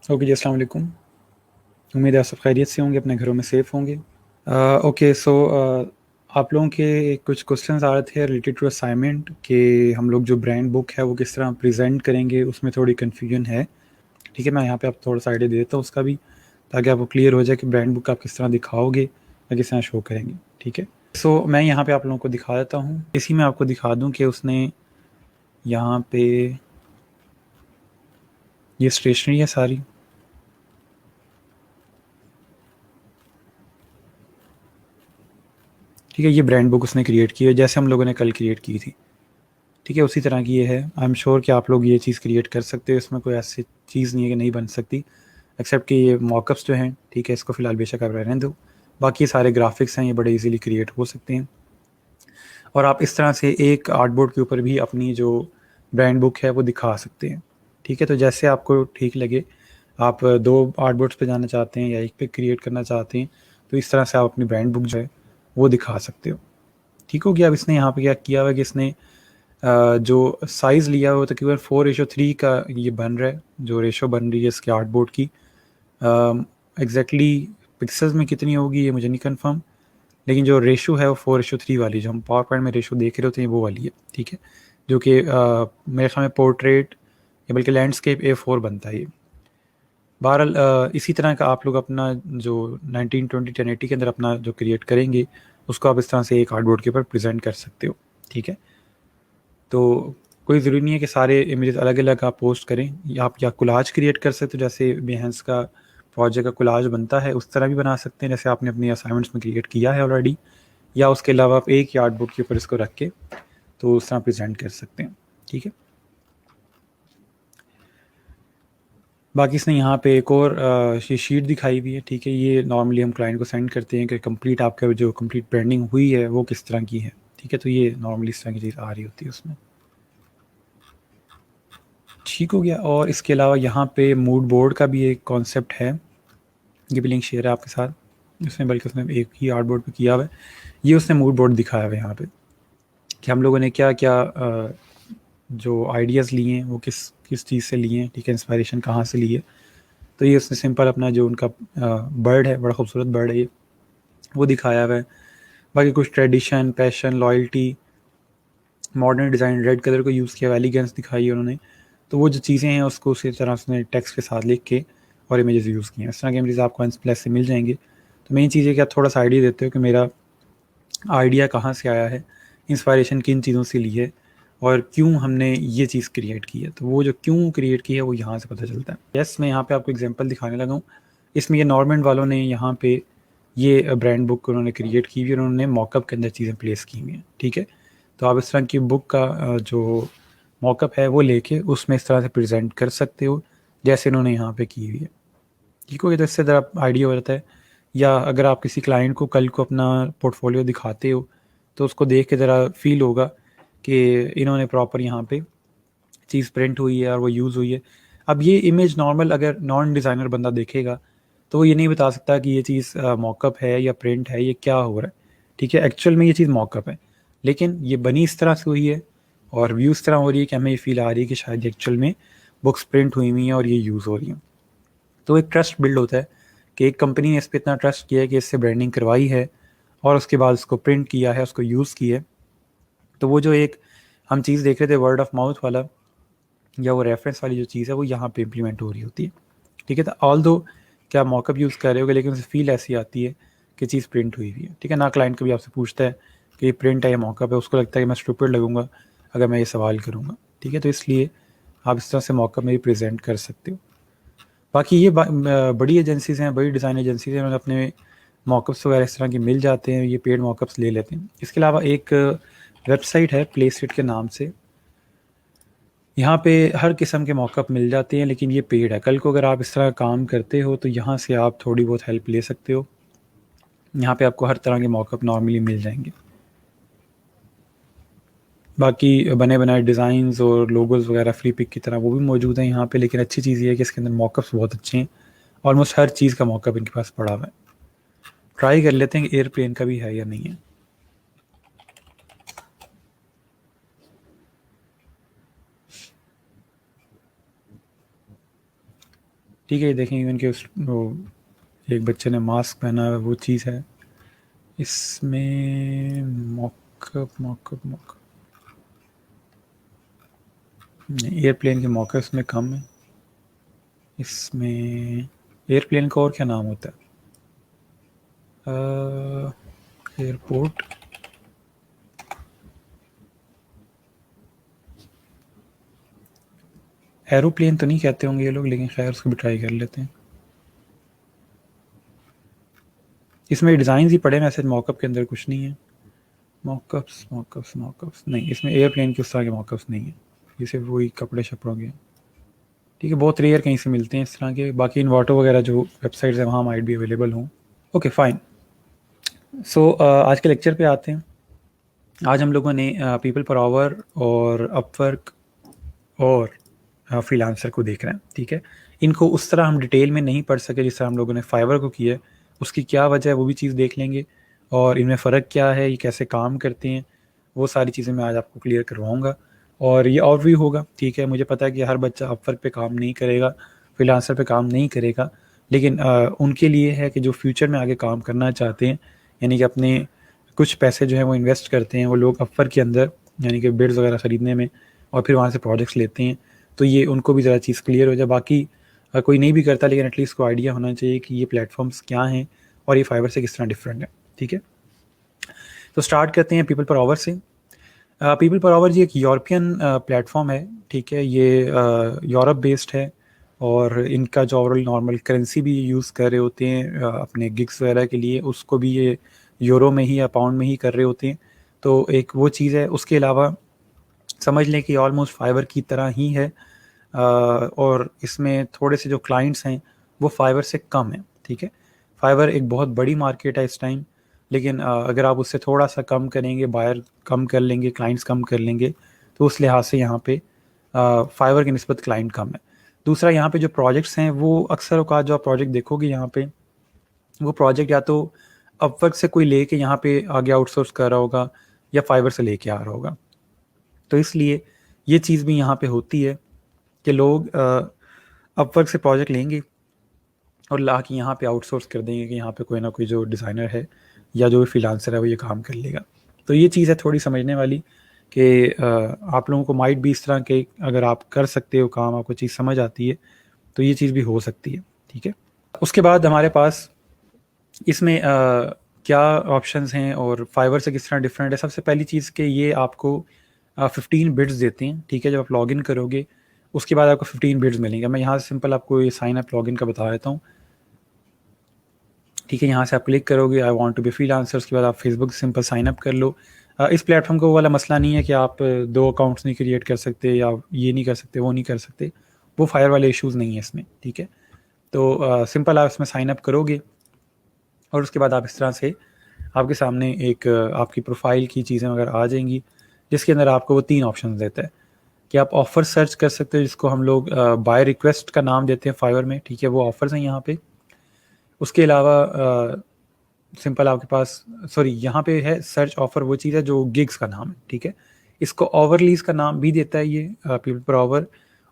Okay जी, अस्सलाम वालेकुम। उम्मीद है आप सब खैरियत से होंगे, अपने घरों में सेफ़ होंगे। ओके सो आप लोगों के कुछ क्वेश्चंस आ रहे थे रिलेटेड टू असाइनमेंट कि हम लोग जो ब्रांड बुक है वो किस तरह प्रेजेंट करेंगे, उसमें थोड़ी कन्फ्यूजन है। ठीक है, मैं यहाँ पे आपको थोड़ा सा आइडिया दे देता हूँ उसका भी, ताकि आपको क्लियर हो जाए कि ब्रांड बुक आप किस तरह दिखाओगे या किस तरह शो करेंगे। ठीक है, सो मैं यहाँ पे आप लोगों को दिखा देता हूँ। इसी में आपको दिखा दूँ कि उसने यहाँ पे ये स्टेशनरी है सारी। ठीक है, ये ब्रांड बुक उसने क्रिएट की है जैसे हम लोगों ने कल क्रिएट की थी। ठीक है, उसी तरह की ये है। आई एम श्योर कि आप लोग ये चीज़ क्रिएट कर सकते हो, इसमें कोई ऐसी चीज़ नहीं है कि नहीं बन सकती, एक्सेप्ट कि ये मॉकअप्स जो हैं, ठीक है, इसको फ़िलहाल बेशक आप रहने दो। बाकी सारे ग्राफिक्स हैं, ये बड़े इजीली क्रिएट हो सकते हैं। और आप इस तरह से एक आर्टबोर्ड के ऊपर भी अपनी जो ब्रांड बुक है वो दिखा सकते हैं। ठीक है, तो जैसे आपको ठीक लगे, आप दो आर्टबोर्ड्स पे जाना चाहते हैं या एक पे क्रिएट करना चाहते हैं, तो इस तरह से आप अपनी ब्रांड बुक जो है वो दिखा सकते हो। ठीक हो गया। अब इसने यहाँ पे क्या किया हुआ है कि इसने जो साइज़ लिया हुआ तकरीबन 4:3 का ये बन रहा है, जो रेशो बन रही है इसके आर्टबोर्ड की। एग्जैक्टली पिक्सल्स में कितनी होगी ये मुझे नहीं कंफर्म, लेकिन जो रेशो है वो 4:3 वाली, जो हम पावर पॉइंट में रेशो देख रहे होते हैं वो वाली है। ठीक है, जो कि मेरे ख्याल में पोर्ट्रेट या बल्कि लैंडस्केप A4 बनता है ये। बहरहाल इसी तरह का आप लोग अपना जो 1920 1080 के अंदर अपना जो क्रिएट करेंगे, उसको आप इस तरह से एक आर्टबोर्ड के ऊपर प्रेजेंट कर सकते हो। ठीक है, तो कोई ज़रूरी नहीं है कि सारे इमेजेस अलग अलग आप पोस्ट करें, या आप या कोलाज क्रिएट कर सकते हो, जैसे बेहंस का प्रोजेक्ट का कोलाज बनता है उस तरह भी बना सकते हैं, जैसे आपने अपनी असाइनमेंट्स में क्रिएट किया है ऑलरेडी। या उसके अलावा आप एक ही आर्टबोर्ड के ऊपर इसको रख के तो उस तरह प्रेजेंट कर सकते हैं। ठीक है, बाकी इसने यहाँ पे एक और ये शीट दिखाई हुई है। ठीक है, ये नॉर्मली हम क्लाइंट को सेंड करते हैं कि कंप्लीट आपका जो कंप्लीट ब्रांडिंग हुई है वो किस तरह की है। ठीक है, तो ये नॉर्मली इस तरह की चीज़ आ रही होती है उसमें। ठीक हो गया। और इसके अलावा यहाँ पे मूड बोर्ड का भी एक कॉन्सेप्ट है, ये भी लिंक शेयर है आपके साथ। इसमें बल्कि उसने एक ही आर्ट बोर्ड पर किया हुआ है, ये उसने मूड बोर्ड दिखाया हुआ है यहाँ पे कि हम लोगों ने क्या क्या जो आइडियाज़ लिए हैं वो किस किस चीज़ से लिए हैं। ठीक है, इंस्पायरेशन कहाँ से लिए। तो ये उसने सिंपल अपना जो उनका बर्ड है, बड़ा खूबसूरत बर्ड है ये, वो दिखाया हुआ है। बाकी कुछ tradition, passion, loyalty, modern design, red colour को यूज़ किया, एलिगेंस दिखाई है उन्होंने। तो वो जो चीज़ें हैं उसको उसी तरह उसने टेक्स्ट के साथ लिख के और इमेजेस यूज़ किए हैं। इस तरह के इमेजेस आपको प्लस से मिल जाएंगे। तो मेन चीज़ है कि आप थोड़ा सा आइडिया देते हो कि मेरा आइडिया कहाँ से आया है, इंस्पायरेशन किन चीज़ों से ली है, और क्यों हमने ये चीज़ क्रिएट की है। तो वो जो क्यों क्रिएट की है वो यहाँ से पता चलता है। यस, मैं यहाँ पे आपको एग्जांपल दिखाने लगा हूँ। इसमें ये नॉर्मेंट वालों ने यहाँ पे ये ब्रांड बुक उन्होंने क्रिएट की हुई है, उन्होंने मॉकअप के अंदर चीज़ें प्लेस की हुई हैं। ठीक है, तो आप इस तरह की बुक का जो मॉकअप है वो लेके उसमें इस तरह से प्रेजेंट कर सकते हो जैसे इन्होंने यहाँ पे की हुई है। ठीक हो गया, तो इससे ज़रा आइडिया हो जाता है। या अगर आप किसी क्लाइंट को कल को अपना पोर्टफोलियो दिखाते हो तो उसको देख के ज़रा फील होगा कि इन्होंने प्रॉपर यहाँ पे चीज़ प्रिंट हुई है और वो यूज़ हुई है। अब ये इमेज नॉर्मल अगर नॉन डिज़ाइनर बंदा देखेगा तो वो ये नहीं बता सकता कि ये चीज़ मॉकअप है या प्रिंट है, ये क्या हो रहा है। ठीक है, एक्चुअल में ये चीज़ मॉकअप है, लेकिन ये बनी इस तरह से हुई है और व्यू इस तरह हो रही है कि हमें ये फील आ रही है कि शायद एक्चुअल में बुक्स प्रिंट हुई हुई हैं और ये यूज़ हो रही हैं। तो एक ट्रस्ट बिल्ड होता है कि एक कंपनी ने इस पर इतना ट्रस्ट किया है कि इससे ब्रांडिंग करवाई है और उसके बाद उसको प्रिंट किया है, उसको यूज़ किया है। तो वो जो एक हम चीज़ देख रहे थे वर्ड ऑफ माउथ वाला, या वो रेफरेंस वाली जो चीज़ है वो यहाँ पे इम्प्लीमेंट हो रही होती है। ठीक है, तो ऑल दो क्या मॉकअप यूज़ कर रहे होगे, लेकिन उसे फील ऐसी आती है कि चीज़ प्रिंट हुई हुई है। ठीक है ना, क्लाइंट कभी आपसे पूछता है कि ये प्रिंट है या मॉकअप है, उसको लगता है कि मैं स्टूपिड लगूंगा अगर मैं ये सवाल करूँगा। ठीक है, तो इसलिए आप इस तरह से मॉकअप में भी प्रेजेंट कर सकते हो। बाकी ये बड़ी एजेंसीज़ हैं, बड़ी डिज़ाइन एजेंसीज़ हैं, उन्होंने अपने मॉकअप्स वगैरह इस तरह के मिल जाते हैं, ये पेड मॉकअप्स ले लेते हैं। इसके अलावा एक वेबसाइट है प्लेसिट के नाम से, यहाँ पे हर किस्म के मॉकअप मिल जाते हैं, लेकिन ये पेड है। कल को अगर आप इस तरह काम करते हो तो यहाँ से आप थोड़ी बहुत हेल्प ले सकते हो। यहाँ पे आपको हर तरह के मॉकअप नॉर्मली मिल जाएंगे। बाकी बने बनाए डिज़ाइंस और लोगोज वगैरह फ्री पिक की तरह वो भी मौजूद हैं यहाँ पे, लेकिन अच्छी चीज़ ये है कि इसके अंदर मॉकअप्स बहुत अच्छे हैं। ऑलमोस्ट हर चीज़ का मॉकअप इनके पास पड़ा हुआ है। ट्राई कर लेते हैं कि एयरप्लेन का भी है या नहीं है। ठीक है, ये देखें इवन के वो एक बच्चे ने मास्क पहना है, वो चीज़ है इसमें। मॉकअप मॉकअप मॉकअप एयरप्लेन के मॉकअप्स में कम है। इसमें एयरप्लेन का और क्या नाम होता है? एयरपोर्ट, एरोप्लेन तो नहीं कहते होंगे ये लोग, लेकिन खैर उसको भी ट्राई कर लेते हैं। इसमें डिज़ाइन ही पड़े हैं, ऐसे मॉकअप के अंदर कुछ नहीं है। मॉकअप्स मॉकअप्स मॉकअप्स नहीं, इसमें एयरप्लेन के उस तरह के मॉकअप्स नहीं है, ये सिर्फ वही कपड़े शपड़ों के। ठीक है, बहुत रेयर कहीं से मिलते हैं इस तरह के। बाकी इन्वर्टो वगैरह जो वेबसाइट्स हैं वहाँ माइट भी अवेलेबल हों। Okay fine. सो आज के लेक्चर पे आते हैं। आज हम लोगों ने पीपल पर आवर और अपवर्क और फ्रीलांसर को देख रहे हैं। ठीक है, इनको उस तरह हम डिटेल में नहीं पढ़ सके जिस तरह हम लोगों ने फाइवर को किया है। उसकी क्या वजह है वो भी चीज़ देख लेंगे, और इनमें फ़र्क क्या है, ये कैसे काम करते हैं, वो सारी चीज़ें मैं आज आपको क्लियर करवाऊँगा। और ये और भी होगा। ठीक है, मुझे पता है कि हर बच्चा अपवर्क पे काम नहीं करेगा, फ्रीलांसर पे काम नहीं करेगा, लेकिन उनके लिए है कि जो फ्यूचर में आगे काम करना चाहते हैं, यानी कि अपने कुछ पैसे जो है वो इन्वेस्ट करते हैं वो लोग अपवर्क के अंदर, यानी कि बिड्स वगैरह ख़रीदने में, और फिर वहाँ से प्रोजेक्ट्स लेते हैं। तो ये उनको भी ज़रा चीज़ क्लियर हो जाए। बाकी कोई नहीं भी करता, लेकिन एटलीस्ट को आइडिया होना चाहिए कि ये प्लेटफॉर्म्स क्या हैं और ये फाइवर से किस तरह डिफरेंट है। ठीक है, तो स्टार्ट करते हैं पीपल पर आवर से। पीपल पर आवर जी एक यूरोपियन प्लेटफॉर्म है। ठीक है, ये यूरोप बेस्ड है, और इनका जो ओवरऑल नॉर्मल करेंसी भी यूज़ कर रहे होते हैं अपने गिग्स वगैरह के लिए, उसको भी ये यूरो में ही या पाउंड में ही कर रहे होते हैं। तो एक वो चीज़ है। उसके अलावा समझ लें कि ऑलमोस्ट फाइवर की तरह ही है, और इसमें थोड़े से जो क्लाइंट्स हैं वो फाइवर से कम हैं। ठीक है, फाइवर एक बहुत बड़ी मार्केट है इस टाइम, लेकिन अगर आप उससे थोड़ा सा कम करेंगे, बायर कम कर लेंगे, क्लाइंट्स कम कर लेंगे, तो उस लिहाज से यहाँ पे फाइवर की निस्बत क्लाइंट कम है। दूसरा, यहाँ पे जो प्रोजेक्ट्स हैं वो अक्सर औकात जो आप प्रोजेक्ट देखोगे यहाँ पे, वो प्रोजेक्ट या तो अपवर्क से कोई लेके यहाँ पे आगे आउटसोर्स कर रहा होगा, या फाइवर से लेके आ रहा होगा। तो इसलिए ये चीज़ भी यहाँ पे होती है कि लोग अपवर्क से प्रोजेक्ट लेंगे और ला के यहाँ पे आउटसोर्स कर देंगे कि यहाँ पे कोई ना कोई जो डिज़ाइनर है या जो फ्रीलांसर है वो ये काम कर लेगा। तो ये चीज़ है थोड़ी समझने वाली कि आप लोगों को माइट भी इस तरह के, अगर आप कर सकते हो काम, आपको चीज़ समझ आती है, तो ये चीज़ भी हो सकती है। ठीक है, उसके बाद हमारे पास इसमें क्या ऑप्शंस हैं और फाइवर से किस तरह डिफरेंट है। सबसे पहली चीज़ कि ये आपको 15 बिड्स देते हैं। ठीक है, जब आप लॉगिन करोगे उसके बाद आपको 15 बिड्स मिलेंगे। मैं यहाँ से सिंपल आपको ये साइन अप लॉगिन का बता देता हूँ। ठीक है, यहाँ से आप क्लिक करोगे I want to be freelancer, उसके बाद आप फेसबुक सिंपल साइन अप कर लो। इस प्लेटफॉर्म को वो वाला मसला नहीं है कि आप दो अकाउंट्स नहीं क्रिएट कर सकते, या ये नहीं कर सकते, वो नहीं कर सकते, वो फायर वाले इश्यूज़ नहीं है इसमें। ठीक है, तो सिंपल आप इसमें साइन अप करोगे, और उसके बाद आप इस तरह से आपके सामने एक आपकी प्रोफाइल की चीज़ें वगैरह आ जाएंगी, जिसके अंदर आपको वो 3 ऑप्शन देता है कि आप ऑफ़र सर्च कर सकते हो, जिसको हम लोग बाय रिक्वेस्ट का नाम देते हैं फाइवर में। ठीक है, वो ऑफ़र्स हैं यहाँ पे। उसके अलावा सिंपल आपके पास, सॉरी, यहाँ पे है सर्च ऑफ़र, वो चीज़ है जो गिग्स का नाम है। ठीक है, इसको ओवरलीज का नाम भी देता है ये पीपल पर आवर,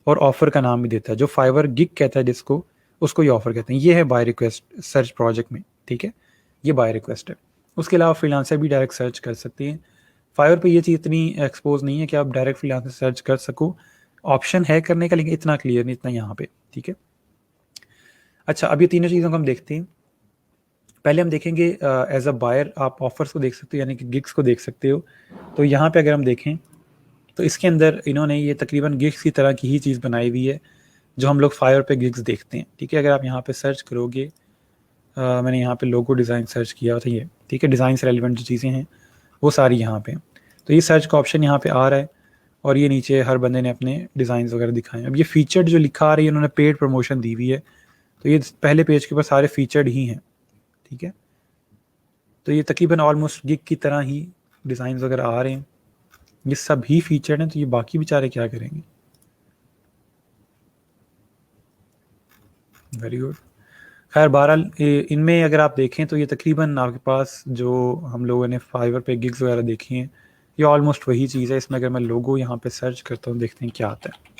और ऑफ़र का नाम भी देता है। जो फाइवर गिग कहता है जिसको, उसको ये ऑफ़र कहते हैं। ये है बाय रिक्वेस्ट सर्च प्रोजेक्ट में। ठीक है, ये बाय रिक्वेस्ट है। उसके अलावा फ्रीलांसर भी डायरेक्ट सर्च कर सकते हैं। फाइवर पे ये चीज़ इतनी एक्सपोज नहीं है कि आप डायरेक्ट फ्रीलांसर सर्च कर सको। ऑप्शन है करने का, लेकिन इतना क्लियर नहीं इतना यहाँ पे। ठीक है, अच्छा, अब ये तीनों चीज़ों को हम देखते हैं। पहले हम देखेंगे एज अ बायर आप ऑफर्स को देख सकते हो, यानी कि गिग्स को देख सकते हो। तो यहाँ पे अगर हम देखें तो इसके अंदर इन्होंने ये तकरीबन गिग्स की तरह की ही चीज़ बनाई हुई है जो हम लोग फाइवर पे गिग्स देखते हैं। ठीक है, अगर आप यहाँ पे सर्च करोगे, मैंने यहाँ पे लोगो डिज़ाइन सर्च किया था ये। ठीक है, डिज़ाइन से रेलिवेंट जो चीज़ें हैं वो सारी यहाँ पे। तो ये सर्च का ऑप्शन यहाँ पे आ रहा है, और ये नीचे हर बंदे ने अपने डिज़ाइन वगैरह दिखाए हैं। अब ये फीचर्ड जो लिखा आ रही है, उन्होंने पेड प्रमोशन दी हुई है, तो ये पहले पेज के ऊपर सारे फीचर्ड ही हैं। ठीक है, तो ये तकरीबन ऑलमोस्ट गिग की तरह ही डिज़ाइन वगैरह आ रहे हैं, ये सब ही फीचर्ड हैं। तो ये बाकी बेचारे क्या करेंगे? Very good. खैर बहरहाल इनमें अगर आप देखें तो ये तकरीबन आपके पास जो हम लोगों ने फाइवर पे गिग्स वगैरह देखी हैं, ये ऑलमोस्ट वही चीज़ है। इसमें अगर मैं लोगो यहाँ पे सर्च करता हूँ, देखते हैं क्या आता है।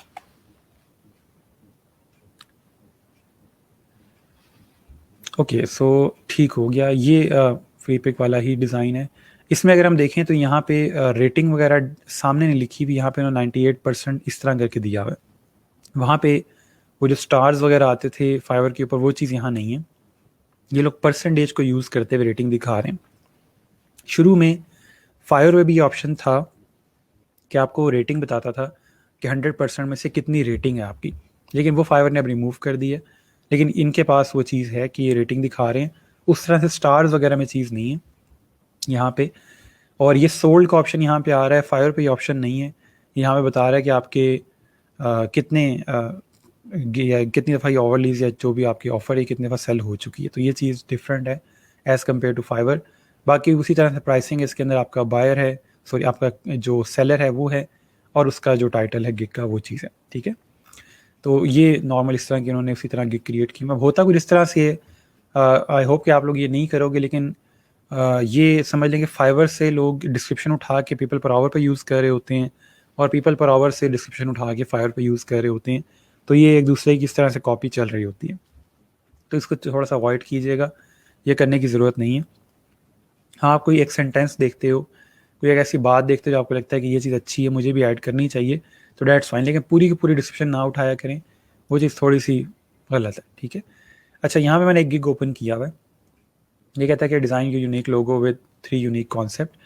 ओके, सो ठीक हो गया। ये फ्री पिक वाला ही डिज़ाइन है। इसमें अगर हम देखें तो यहाँ पे रेटिंग वगैरह सामने नहीं लिखी हुई, यहाँ पे उन्होंने 98% इस तरह करके दिया हुआ है। वहाँ पे वो जो स्टार्स वगैरह आते थे फाइवर के ऊपर, वो चीज़ यहाँ नहीं है। ये लोग परसेंटेज को यूज़ करते हुए रेटिंग दिखा रहे हैं। शुरू में फाइवर में भी ये ऑप्शन था कि आपको रेटिंग बताता था कि 100% में से कितनी रेटिंग है आपकी, लेकिन वो फाइवर ने अब रिमूव कर दी है। लेकिन इनके पास वो चीज़ है कि ये रेटिंग दिखा रहे हैं, उस तरह से स्टार्स वगैरह में चीज़ नहीं है यहाँ पे। और ये सोल्ड का ऑप्शन यहाँ पे आ रहा है, फाइवर पे ये ऑप्शन नहीं है। यहाँ पे बता रहा है कि आपके कितनी दफ़ा ये ओवरलीज या जो भी आपकी ऑफ़र है कितनी दफ़ा सेल हो चुकी है। तो ये चीज़ डिफरेंट है एज़ कम्पेयर टू फाइवर। बाकी उसी तरह से प्राइसिंग है, इसके अंदर आपका बायर है, सॉरी आपका जो सेलर है वो है, और उसका जो टाइटल है गिग का वो चीज़ है, ठीक है। तो ये नॉर्मल इस तरह की उन्होंने उसी तरह गिग क्रिएट की। मैं होता कुछ इस तरह से, आई होप कि आप लोग ये नहीं करोगे, लेकिन ये समझ लें कि फाइवर से लोग डिस्क्रिप्शन उठा के पीपल पर आवर पे यूज़ कर रहे होते हैं, और पीपल पर आवर से डिस्क्रिप्शन उठा के फाइवर पे यूज़ कर रहे होते हैं। तो ये एक दूसरे की इस तरह से कॉपी चल रही होती है। तो इसको थोड़ा सा अवॉइड कीजिएगा, ये करने की ज़रूरत नहीं है। हाँ, आप कोई एक सेंटेंस देखते हो, कोई एक ऐसी बात देखते हो जो आपको लगता है कि ये चीज़ अच्छी है, मुझे भी ऐड करनी चाहिए, तो डैट्स फाइन, लेकिन पूरी की पूरी डिस्क्रिप्शन ना उठाया करें, वो चीज़ थोड़ी सी गलत है, ठीक है। अच्छा, यहाँ पे मैंने एक गिग ओपन किया हुआ है। ये कहता है कि design your unique logo with 3 unique concept.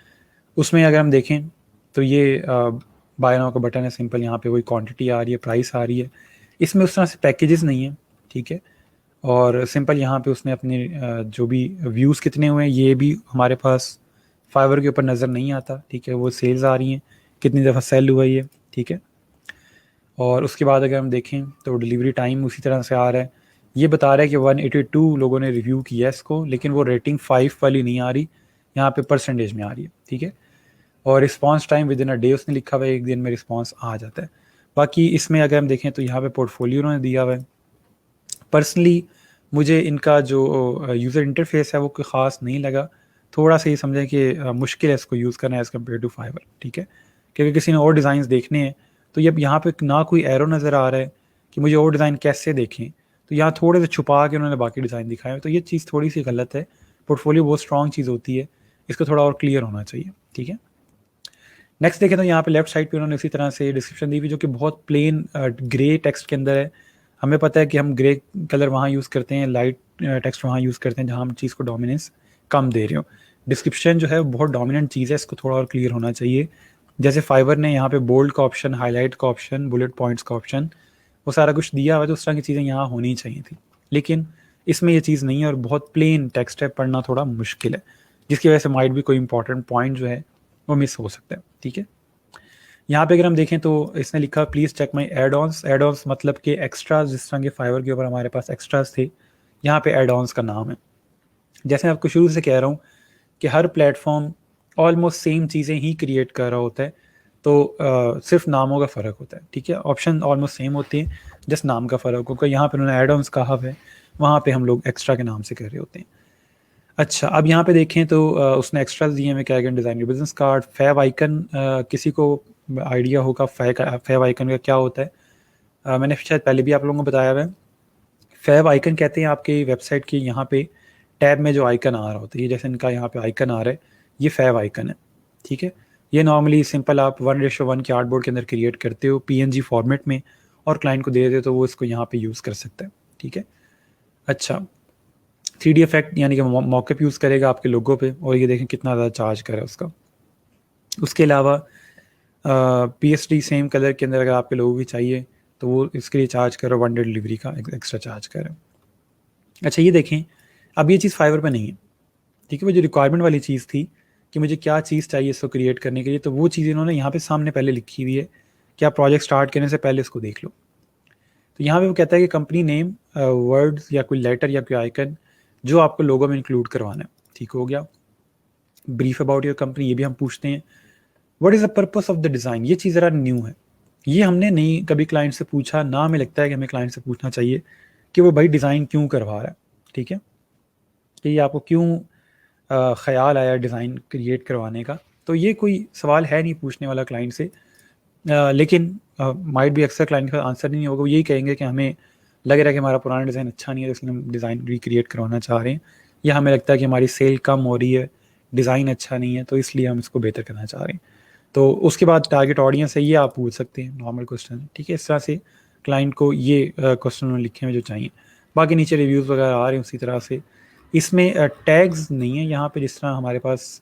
उसमें अगर हम देखें तो ये बाय नाउ का बटन है, सिंपल यहाँ पे वही क्वांटिटी आ रही है, प्राइस आ रही है। इसमें उस तरह से पैकेजेस नहीं है, ठीक है। और सिंपल यहाँ पे उसने अपने जो भी व्यूज़ कितने हुए हैं ये भी हमारे पास फाइवर के ऊपर नज़र नहीं आता, ठीक है। वो सेल्स आ रही हैं, कितनी दफ़ा सेल हुआ ये, ठीक है। और उसके बाद अगर हम देखें तो डिलीवरी टाइम उसी तरह से आ रहा है। ये बता रहा है कि 182 लोगों ने रिव्यू किया है इसको, लेकिन वो रेटिंग 5 वाली नहीं आ रही, यहाँ पे परसेंटेज में आ रही है, ठीक है। और response time with in a day उसने लिखा हुआ है, एक दिन में रिस्पांस आ जाता है। बाकी इसमें अगर हम देखें तो यहाँ पे पोर्टफोलियो उन्होंने दिया हुआ है। पर्सनली मुझे इनका जो यूज़र इंटरफेस है वो कोई ख़ास नहीं लगा। थोड़ा सा ये समझें कि मुश्किल है इसको यूज़ करना एज़ कम्पेयर टू फाइवर, ठीक है। क्योंकि किसी ने और डिज़ाइंस देखने हैं, तो ये यहाँ पे ना कोई एरो नज़र आ रहा है कि मुझे और डिज़ाइन कैसे देखें, तो यहाँ थोड़े से छुपा के उन्होंने बाकी डिज़ाइन दिखाए, तो ये चीज़ थोड़ी सी गलत है। पोर्टफोलियो बहुत स्ट्रॉन्ग चीज़ होती है, इसको थोड़ा और क्लियर होना चाहिए, ठीक है। नेक्स्ट देखें तो यहाँ पे लेफ्ट साइड पे उन्होंने इसी तरह से डिस्क्रिप्शन दी हुई जो कि बहुत प्लेन ग्रे टेक्स्ट के अंदर है। हमें पता है कि हम ग्रे कलर वहाँ यूज़ करते हैं, लाइट टेक्स्ट वहाँ यूज़ करते हैं जहाँ हम चीज़ को डोमिनेंस कम दे रहे हो। डिस्क्रिप्शन जो है वो बहुत डोमिनेंट चीज़ है, इसको थोड़ा और क्लियर होना चाहिए। जैसे फाइवर ने यहाँ पे बोल्ड का ऑप्शन, हाईलाइट का ऑप्शन, बुलेट पॉइंट्स का ऑप्शन, वो सारा कुछ दिया हुआ है, तो उस तरह की चीज़ें यहाँ होनी चाहिए थी, लेकिन इसमें ये चीज़ नहीं है और बहुत प्लेन टेक्स्ट है, पढ़ना थोड़ा मुश्किल है, जिसकी वजह से माइट भी कोई इंपॉर्टेंट पॉइंट जो है वो मिस हो सकता है, ठीक है। यहाँ पे अगर हम देखें तो इसने लिखा please check my add ons. Add ons मतलब कि एक्स्ट्राज, जिस तरह के फाइवर के ऊपर हमारे पास एक्स्ट्राज थे, यहाँ पे एड ऑन्स का नाम है। जैसे मैं आपको शुरू से कह रहा हूँ कि हर प्लेटफॉर्म ऑलमोस्ट सेम चीज़ें ही क्रिएट कर रहा होता है, तो सिर्फ नामों का फ़र्क होता है, ठीक है। ऑप्शन ऑलमोस्ट सेम होते हैं, जस्ट नाम का फ़र्क होगा। यहाँ पे उन्होंने एड ऑन्स कहा है, वहाँ पे हम लोग एक्स्ट्रा के नाम से कर रहे होते हैं। अच्छा, अब यहाँ पे देखें तो उसने एक्स्ट्रास दिए हैं, क्या design your business card, favicon. किसी को आइडिया होगा फैब आइकन का क्या होता है? मैंने शायद पहले भी आप लोगों को बताया हुआ है। फैब आइकन कहते हैं आपके वेबसाइट की यहाँ पे टैब में जो आइकन आ रहा होता है, ये जैसे इनका यहाँ पे आइकन आ रहा है, ये फैब आइकन है, ठीक है। ये नॉर्मली सिंपल आप 1:1 के आर्टबोर्ड के अंदर क्रिएट करते हो पीएनजी फॉर्मेट में, और क्लाइंट को दे देते हो तो वो इसको यहाँ पे यूज़ कर सकता है, ठीक है। अच्छा, 3D इफेक्ट यानी कि मॉकअप यूज़ करेगा आपके लोगों पे, और ये देखें कितना ज़्यादा चार्ज करे उसका। उसके अलावा PSD सेम कलर के अंदर अगर आपके लोगों की चाहिए तो वो इसके लिए चार्ज करो, 1 डे डिलीवरी का एक्स्ट्रा चार्ज करें। अच्छा, ये देखें, अब ये चीज़ फाइवर पे नहीं है, ठीक है। वो जो रिक्वायरमेंट वाली चीज़ थी कि मुझे क्या चीज़ चाहिए इसको क्रिएट करने के लिए, तो वो चीज़ इन्होंने यहाँ पे सामने पहले लिखी हुई है कि आप प्रोजेक्ट स्टार्ट करने से पहले इसको देख लो। तो यहाँ पे वो कहता है कि कंपनी नेम, वर्ड्स या कोई लेटर या कोई आइकन जो आपको लोगो में इंक्लूड करवाना है, ठीक हो गया। ब्रीफ अबाउट योर कंपनी, ये भी हम पूछते हैं। What is the purpose of the design, ये चीज़ ज़रा न्यू है, ये हमने नहीं कभी क्लाइंट से पूछा ना। हमें लगता है कि हमें क्लाइंट से पूछना चाहिए कि वो भाई डिज़ाइन क्यों करवा रहा है, ठीक है, कि ये आपको क्यों ख्याल आया डिज़ाइन क्रिएट करवाने का। तो ये कोई सवाल है नहीं पूछने वाला क्लाइंट से, लेकिन माइट भी अक्सर क्लाइंट का आंसर नहीं होगा, वो यही कहेंगे कि हमें लग रहा है कि हमारा पुराना डिज़ाइन अच्छा नहीं है, तो इसलिए हम डिज़ाइन रिक्रिएट करवाना चाह रहे हैं, या हमें लगता है कि हमारी सेल कम हो रही है, डिज़ाइन अच्छा नहीं है, तो इसलिए हम इसको बेहतर करना चाह रहे हैं। तो उसके बाद टारगेट ऑडियंस है, ये आप पूछ सकते हैं, नॉर्मल क्वेश्चन, ठीक है। इस तरह से क्लाइंट को ये क्वेश्चन उन्होंने लिखे हुए जो चाहिए। बाकी नीचे रिव्यूज़ वगैरह आ रहे हैं उसी तरह से। इसमें टैग्स नहीं है यहाँ पे, जिस तरह हमारे पास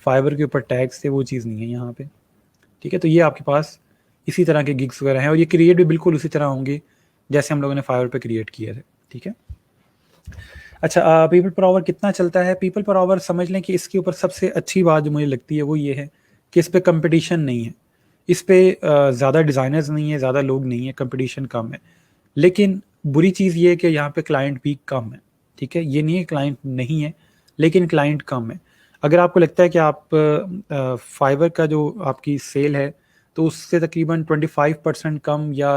फाइवर के ऊपर टैग्स थे वो चीज़ नहीं है यहाँ पे, ठीक है। तो ये आपके पास इसी तरह के गिग्स वगैरह हैं, और ये क्रिएट भी बिल्कुल उसी तरह होंगे जैसे हम लोगों ने फाइवर पे क्रिएट किए थे, ठीक है। अच्छा, पीपल पर आवर कितना चलता है? पीपल पर आवर समझ लें कि इसके ऊपर सबसे अच्छी बात जो मुझे लगती है वो ये है कि इस पर कंपटीशन नहीं है, इस पर ज़्यादा डिज़ाइनर्स नहीं है, ज़्यादा लोग नहीं है, कंपटीशन कम है। लेकिन बुरी चीज़ ये है कि यहाँ पे क्लाइंट भी कम है, ठीक है। ये नहीं है क्लाइंट नहीं है, लेकिन क्लाइंट कम है। अगर आपको लगता है कि आप फाइवर का जो आपकी सेल है तो उससे तकरीबन 25% कम या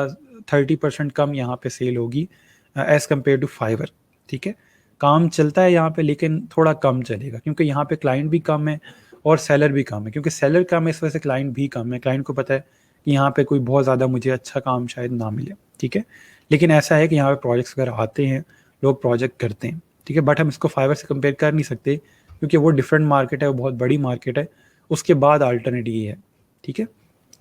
30% कम यहाँ पे सेल होगी एज़ कम्पेयर टू फाइवर, ठीक है। काम चलता है यहाँ पे, लेकिन थोड़ा कम चलेगा क्योंकि यहाँ पे क्लाइंट भी कम है और सेलर भी कम है। क्योंकि सेलर कम है इस वजह से क्लाइंट भी कम है। क्लाइंट को पता है कि यहाँ पे कोई बहुत ज़्यादा मुझे अच्छा काम शायद ना मिले, ठीक है। लेकिन ऐसा है कि यहाँ पे प्रोजेक्ट्स वगैरह आते हैं, लोग प्रोजेक्ट करते हैं, ठीक है। बट हम इसको फाइवर से कंपेयर कर नहीं सकते क्योंकि वो डिफरेंट मार्केट है, वो बहुत बड़ी मार्केट है। उसके बाद अल्टरनेट ये है, ठीक है।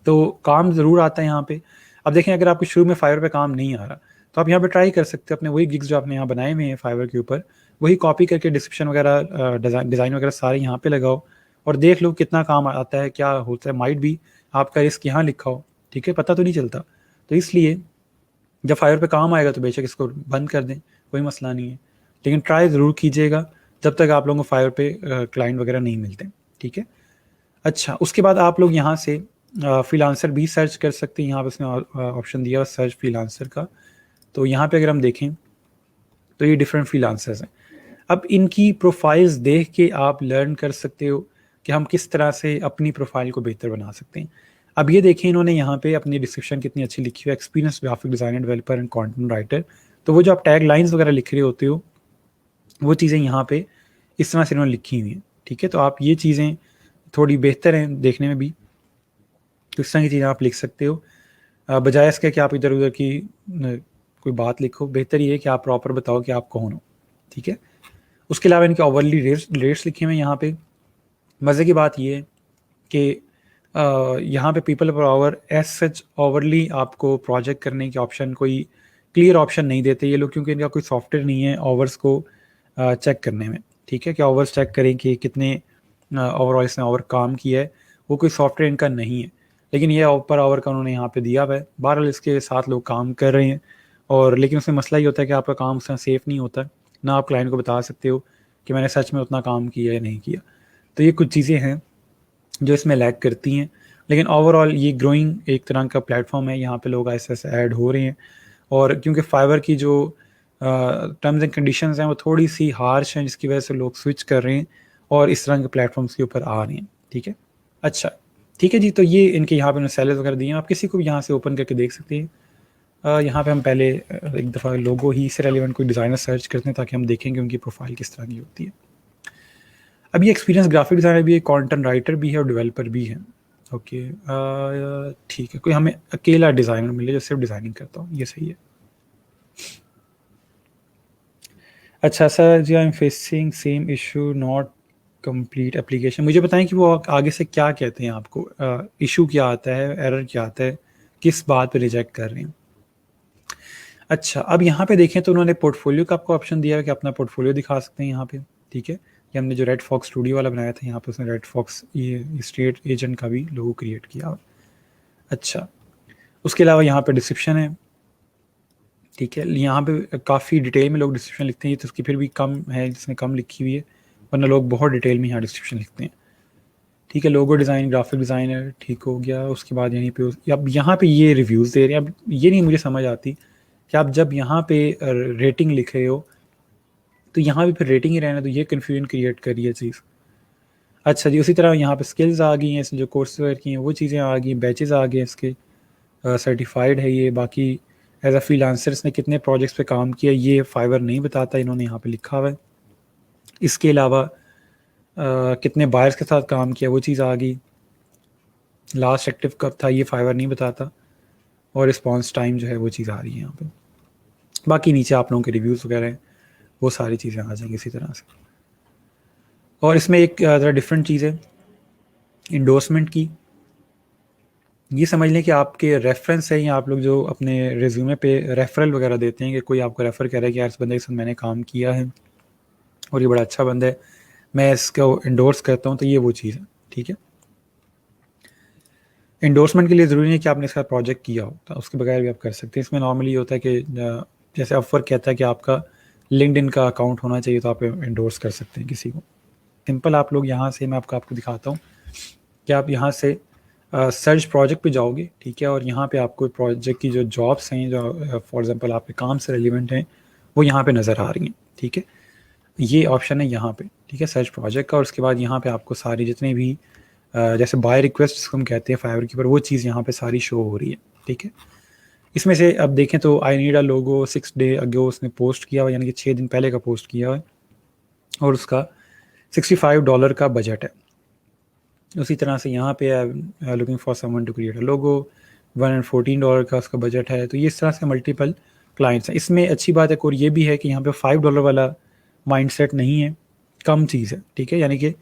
तो काम ज़रूर आता है यहाँ पे। अब देखें, अगर आपको शुरू में फाइवर पे काम नहीं आ रहा तो आप यहाँ पे ट्राई कर सकते हैं अपने वही गिग्स जो आपने यहाँ बनाए हुए हैं फाइवर के ऊपर, वही कॉपी करके डिस्क्रिप्शन वगैरह डिज़ाइन वगैरह सारे यहाँ पे लगाओ और देख लो कितना काम आता है, क्या होता है। माइट भी आपका रिस्क यहाँ लिखा हो, ठीक है, पता तो नहीं चलता। तो इसलिए जब फाइवर पे काम आएगा तो बेशक इसको बंद कर दें, कोई मसला नहीं है। लेकिन ट्राई ज़रूर कीजिएगा जब तक आप लोगों को फाइवर पे क्लाइंट वगैरह नहीं मिलते, ठीक है। अच्छा, उसके बाद आप लोग यहाँ से फ्रीलांसर भी सर्च कर सकते हैं। यहाँ पे उसने ऑप्शन दिया सर्च फ्रीलांसर का। तो यहाँ पे अगर हम देखें तो ये डिफरेंट फ्रीलांसर्स हैं। अब इनकी प्रोफाइल्स देख के आप लर्न कर सकते हो कि हम किस तरह से अपनी प्रोफाइल को बेहतर बना सकते हैं। अब ये देखें, इन्होंने यहाँ पे अपनी डिस्क्रिप्शन कितनी अच्छी लिखी हुई है, experience graphic designer, developer and content writer. तो वो जो आप टैग लाइन्स वगैरह लिख रहे होते हो वो चीज़ें यहाँ पे इस तरह से इन्होंने लिखी हुई हैं, ठीक है। तो आप ये चीज़ें थोड़ी बेहतर हैं देखने में भी, तो इस तरह की चीज़ें आप लिख सकते हो बजाय इसके कि आप इधर उधर की कोई बात लिखो। बेहतर ये है कि आप प्रॉपर बताओ कि आप कौन हो, ठीक है। उसके अलावा इनके ओवरली रेट्स लिखे हुए हैं यहाँ पे। मज़े की बात ये है कि यहाँ पे People Per Hour as such overly आपको प्रोजेक्ट करने की ऑप्शन, कोई क्लियर ऑप्शन नहीं देते ये लोग, क्योंकि इनका कोई सॉफ्टवेयर नहीं है ओवर्स को चेक करने में, ठीक है। कि ओवर्स चेक करें कि कितने ओवरऑल इसने ओवर काम किया है, वो कोई सॉफ्टवेयर इनका नहीं है। लेकिन ये पर आवर का उन्होंने यहाँ पे दिया हुआ है। बहरहाल इसके साथ लोग काम कर रहे हैं, और लेकिन उसमें मसला ये होता है कि आपका काम उसमें सेफ़ नहीं होता, ना आप क्लाइंट को बता सकते हो कि मैंने सच में उतना काम किया या नहीं किया। तो ये कुछ चीज़ें हैं जो इसमें लैग करती हैं। लेकिन ओवरऑल ये ग्रोइंग एक तरह का प्लेटफॉर्म है, यहाँ पे लोग ऐसे ऐसे ऐड हो रहे हैं। और क्योंकि फाइवर की जो टर्म्स एंड कंडीशंस हैं वो थोड़ी सी हार्श हैं, जिसकी वजह से लोग स्विच कर रहे हैं और इस तरह के प्लेटफॉर्म्स के ऊपर आ रहे हैं, ठीक है। अच्छा, ठीक है जी। तो ये इनके यहाँ पे सेलर्स वगैरह दिए हैं, आप किसी को भी यहाँ से ओपन करके देख सकते हैं। यहाँ पे हम पहले एक दफ़ा लोगो ही से रेलिवेंट कोई डिज़ाइनर सर्च करते हैं ताकि हम देखें कि उनकी प्रोफाइल किस तरह की होती है। अब ये एक्सपीरियंस ग्राफिक डिज़ाइनर भी है, कंटेंट राइटर भी है और डेवलपर भी है। ओके, ठीक है। कोई हमें अकेला डिज़ाइनर मिले जो सिर्फ डिज़ाइनिंग करता हूँ, ये सही है। अच्छा sir ji, I am facing same issue, not complete application. मुझे बताएं कि वो आगे से क्या कहते हैं आपको, इशू क्या आता है, एरर क्या आता है, किस बात पे रिजेक्ट कर रहे हैं। अच्छा, अब यहाँ पे देखें तो उन्होंने पोर्टफोलियो का आपको ऑप्शन दिया है कि अपना पोर्टफोलियो दिखा सकते हैं यहाँ पे, ठीक है। ये हमने जो रेड फॉक्स स्टूडियो वाला बनाया था, यहाँ पे उसने रेड फॉक्स ये स्टेट एजेंट का भी लोगो क्रिएट किया। अच्छा, उसके अलावा यहाँ पे डिस्क्रिप्शन है, ठीक है। यहाँ पे काफ़ी डिटेल में लोग डिस्क्रिप्शन लिखते हैं, तो उसकी फिर भी कम है जिसने कम लिखी हुई है, वरना लोग बहुत डिटेल में यहाँ डिस्क्रिप्शन लिखते हैं, ठीक है। लोगो डिज़ाइन, ग्राफिक डिज़ाइनर, ठीक हो गया। उसके बाद यहीं पे अब यहाँ पे ये रिव्यूज़ दे रहे हैं। अब ये नहीं मुझे समझ आती कि आप जब यहाँ पे रेटिंग लिख रहे हो तो यहाँ भी फिर रेटिंग ही रहना, तो ये कन्फ्यूजन क्रिएट कर रही है चीज़। अच्छा जी, उसी तरह यहाँ पे स्किल्स आ गई हैं, इसमें जो कोर्स वेयर की हैं वो चीज़ें आ गई, बैचेज़ आ गए इसके, सर्टिफाइड है ये। बाकी एज अ फ्रीलांसर इसने कितने प्रोजेक्ट्स पे काम किया ये फाइवर नहीं बताता, इन्होंने यहाँ पे लिखा हुआ है। इसके अलावा कितने बायर्स के साथ काम किया वो चीज़ आ गई, लास्ट एक्टिव कब था ये फाइवर नहीं बताता, और रिस्पॉन्स टाइम जो है वो चीज़ आ रही है यहाँ पे। बाकी नीचे आप लोगों के रिव्यूज़ वगैरह हैं, वो सारी चीज़ें आ जाएंगी इसी तरह से। और इसमें एक ज़रा डिफरेंट चीज़ है इंडोर्समेंट की। ये समझ लें कि आपके रेफरेंस है, या आप लोग जो अपने रिज्यूमे पे रेफरल वगैरह देते हैं कि कोई आपको रेफ़र कर रहा है कि यार इस बंदे के साथ मैंने काम किया है और ये बड़ा अच्छा बंदा है, मैं इसको इंडोर्स करता हूँ, तो ये वो चीज़ है। ठीक है, इंडोर्समेंट के लिए ज़रूरी नहीं है कि आपने इसका प्रोजेक्ट किया हो, तो उसके बगैर भी आप कर सकते हैं। इसमें नॉर्मली होता है कि जैसे अपवर्क कहता है कि आपका लिंक्डइन का अकाउंट होना चाहिए, तो आप इंडोर्स कर सकते हैं किसी को। सिंपल आप लोग यहाँ से, मैं आपको दिखाता हूँ कि आप यहाँ से सर्च प्रोजेक्ट पे जाओगे। ठीक है, और यहाँ पे आपको प्रोजेक्ट की जो जॉब्स हैं, जो फॉर एग्जांपल आपके काम से रिलेवेंट हैं, वो यहाँ पे नज़र आ रही हैं। ठीक है, ये ऑप्शन है यहाँ पे। ठीक है, सर्च प्रोजेक्ट का। और उसके बाद यहाँ पे आपको सारी जितने भी जैसे बाय रिक्वेस्ट जिसको हम कहते हैं फाइवर के ऊपर, वो चीज़ यहाँ पे सारी शो हो रही है। ठीक है, इसमें से अब देखें तो I need a logo 6 day अगो उसने पोस्ट किया हुआ, यानी कि 6 दिन पहले का पोस्ट किया हुआ है, और उसका $65 का बजट है। उसी तरह से यहाँ पे looking for someone to create a logo, $114 का उसका बजट है। तो ये इस तरह से मल्टीपल क्लाइंट्स हैं। इसमें अच्छी बात एक और ये भी है कि यहाँ पे $5 वाला माइंडसेट नहीं है, कम चीज़ है। ठीक है, यानी कि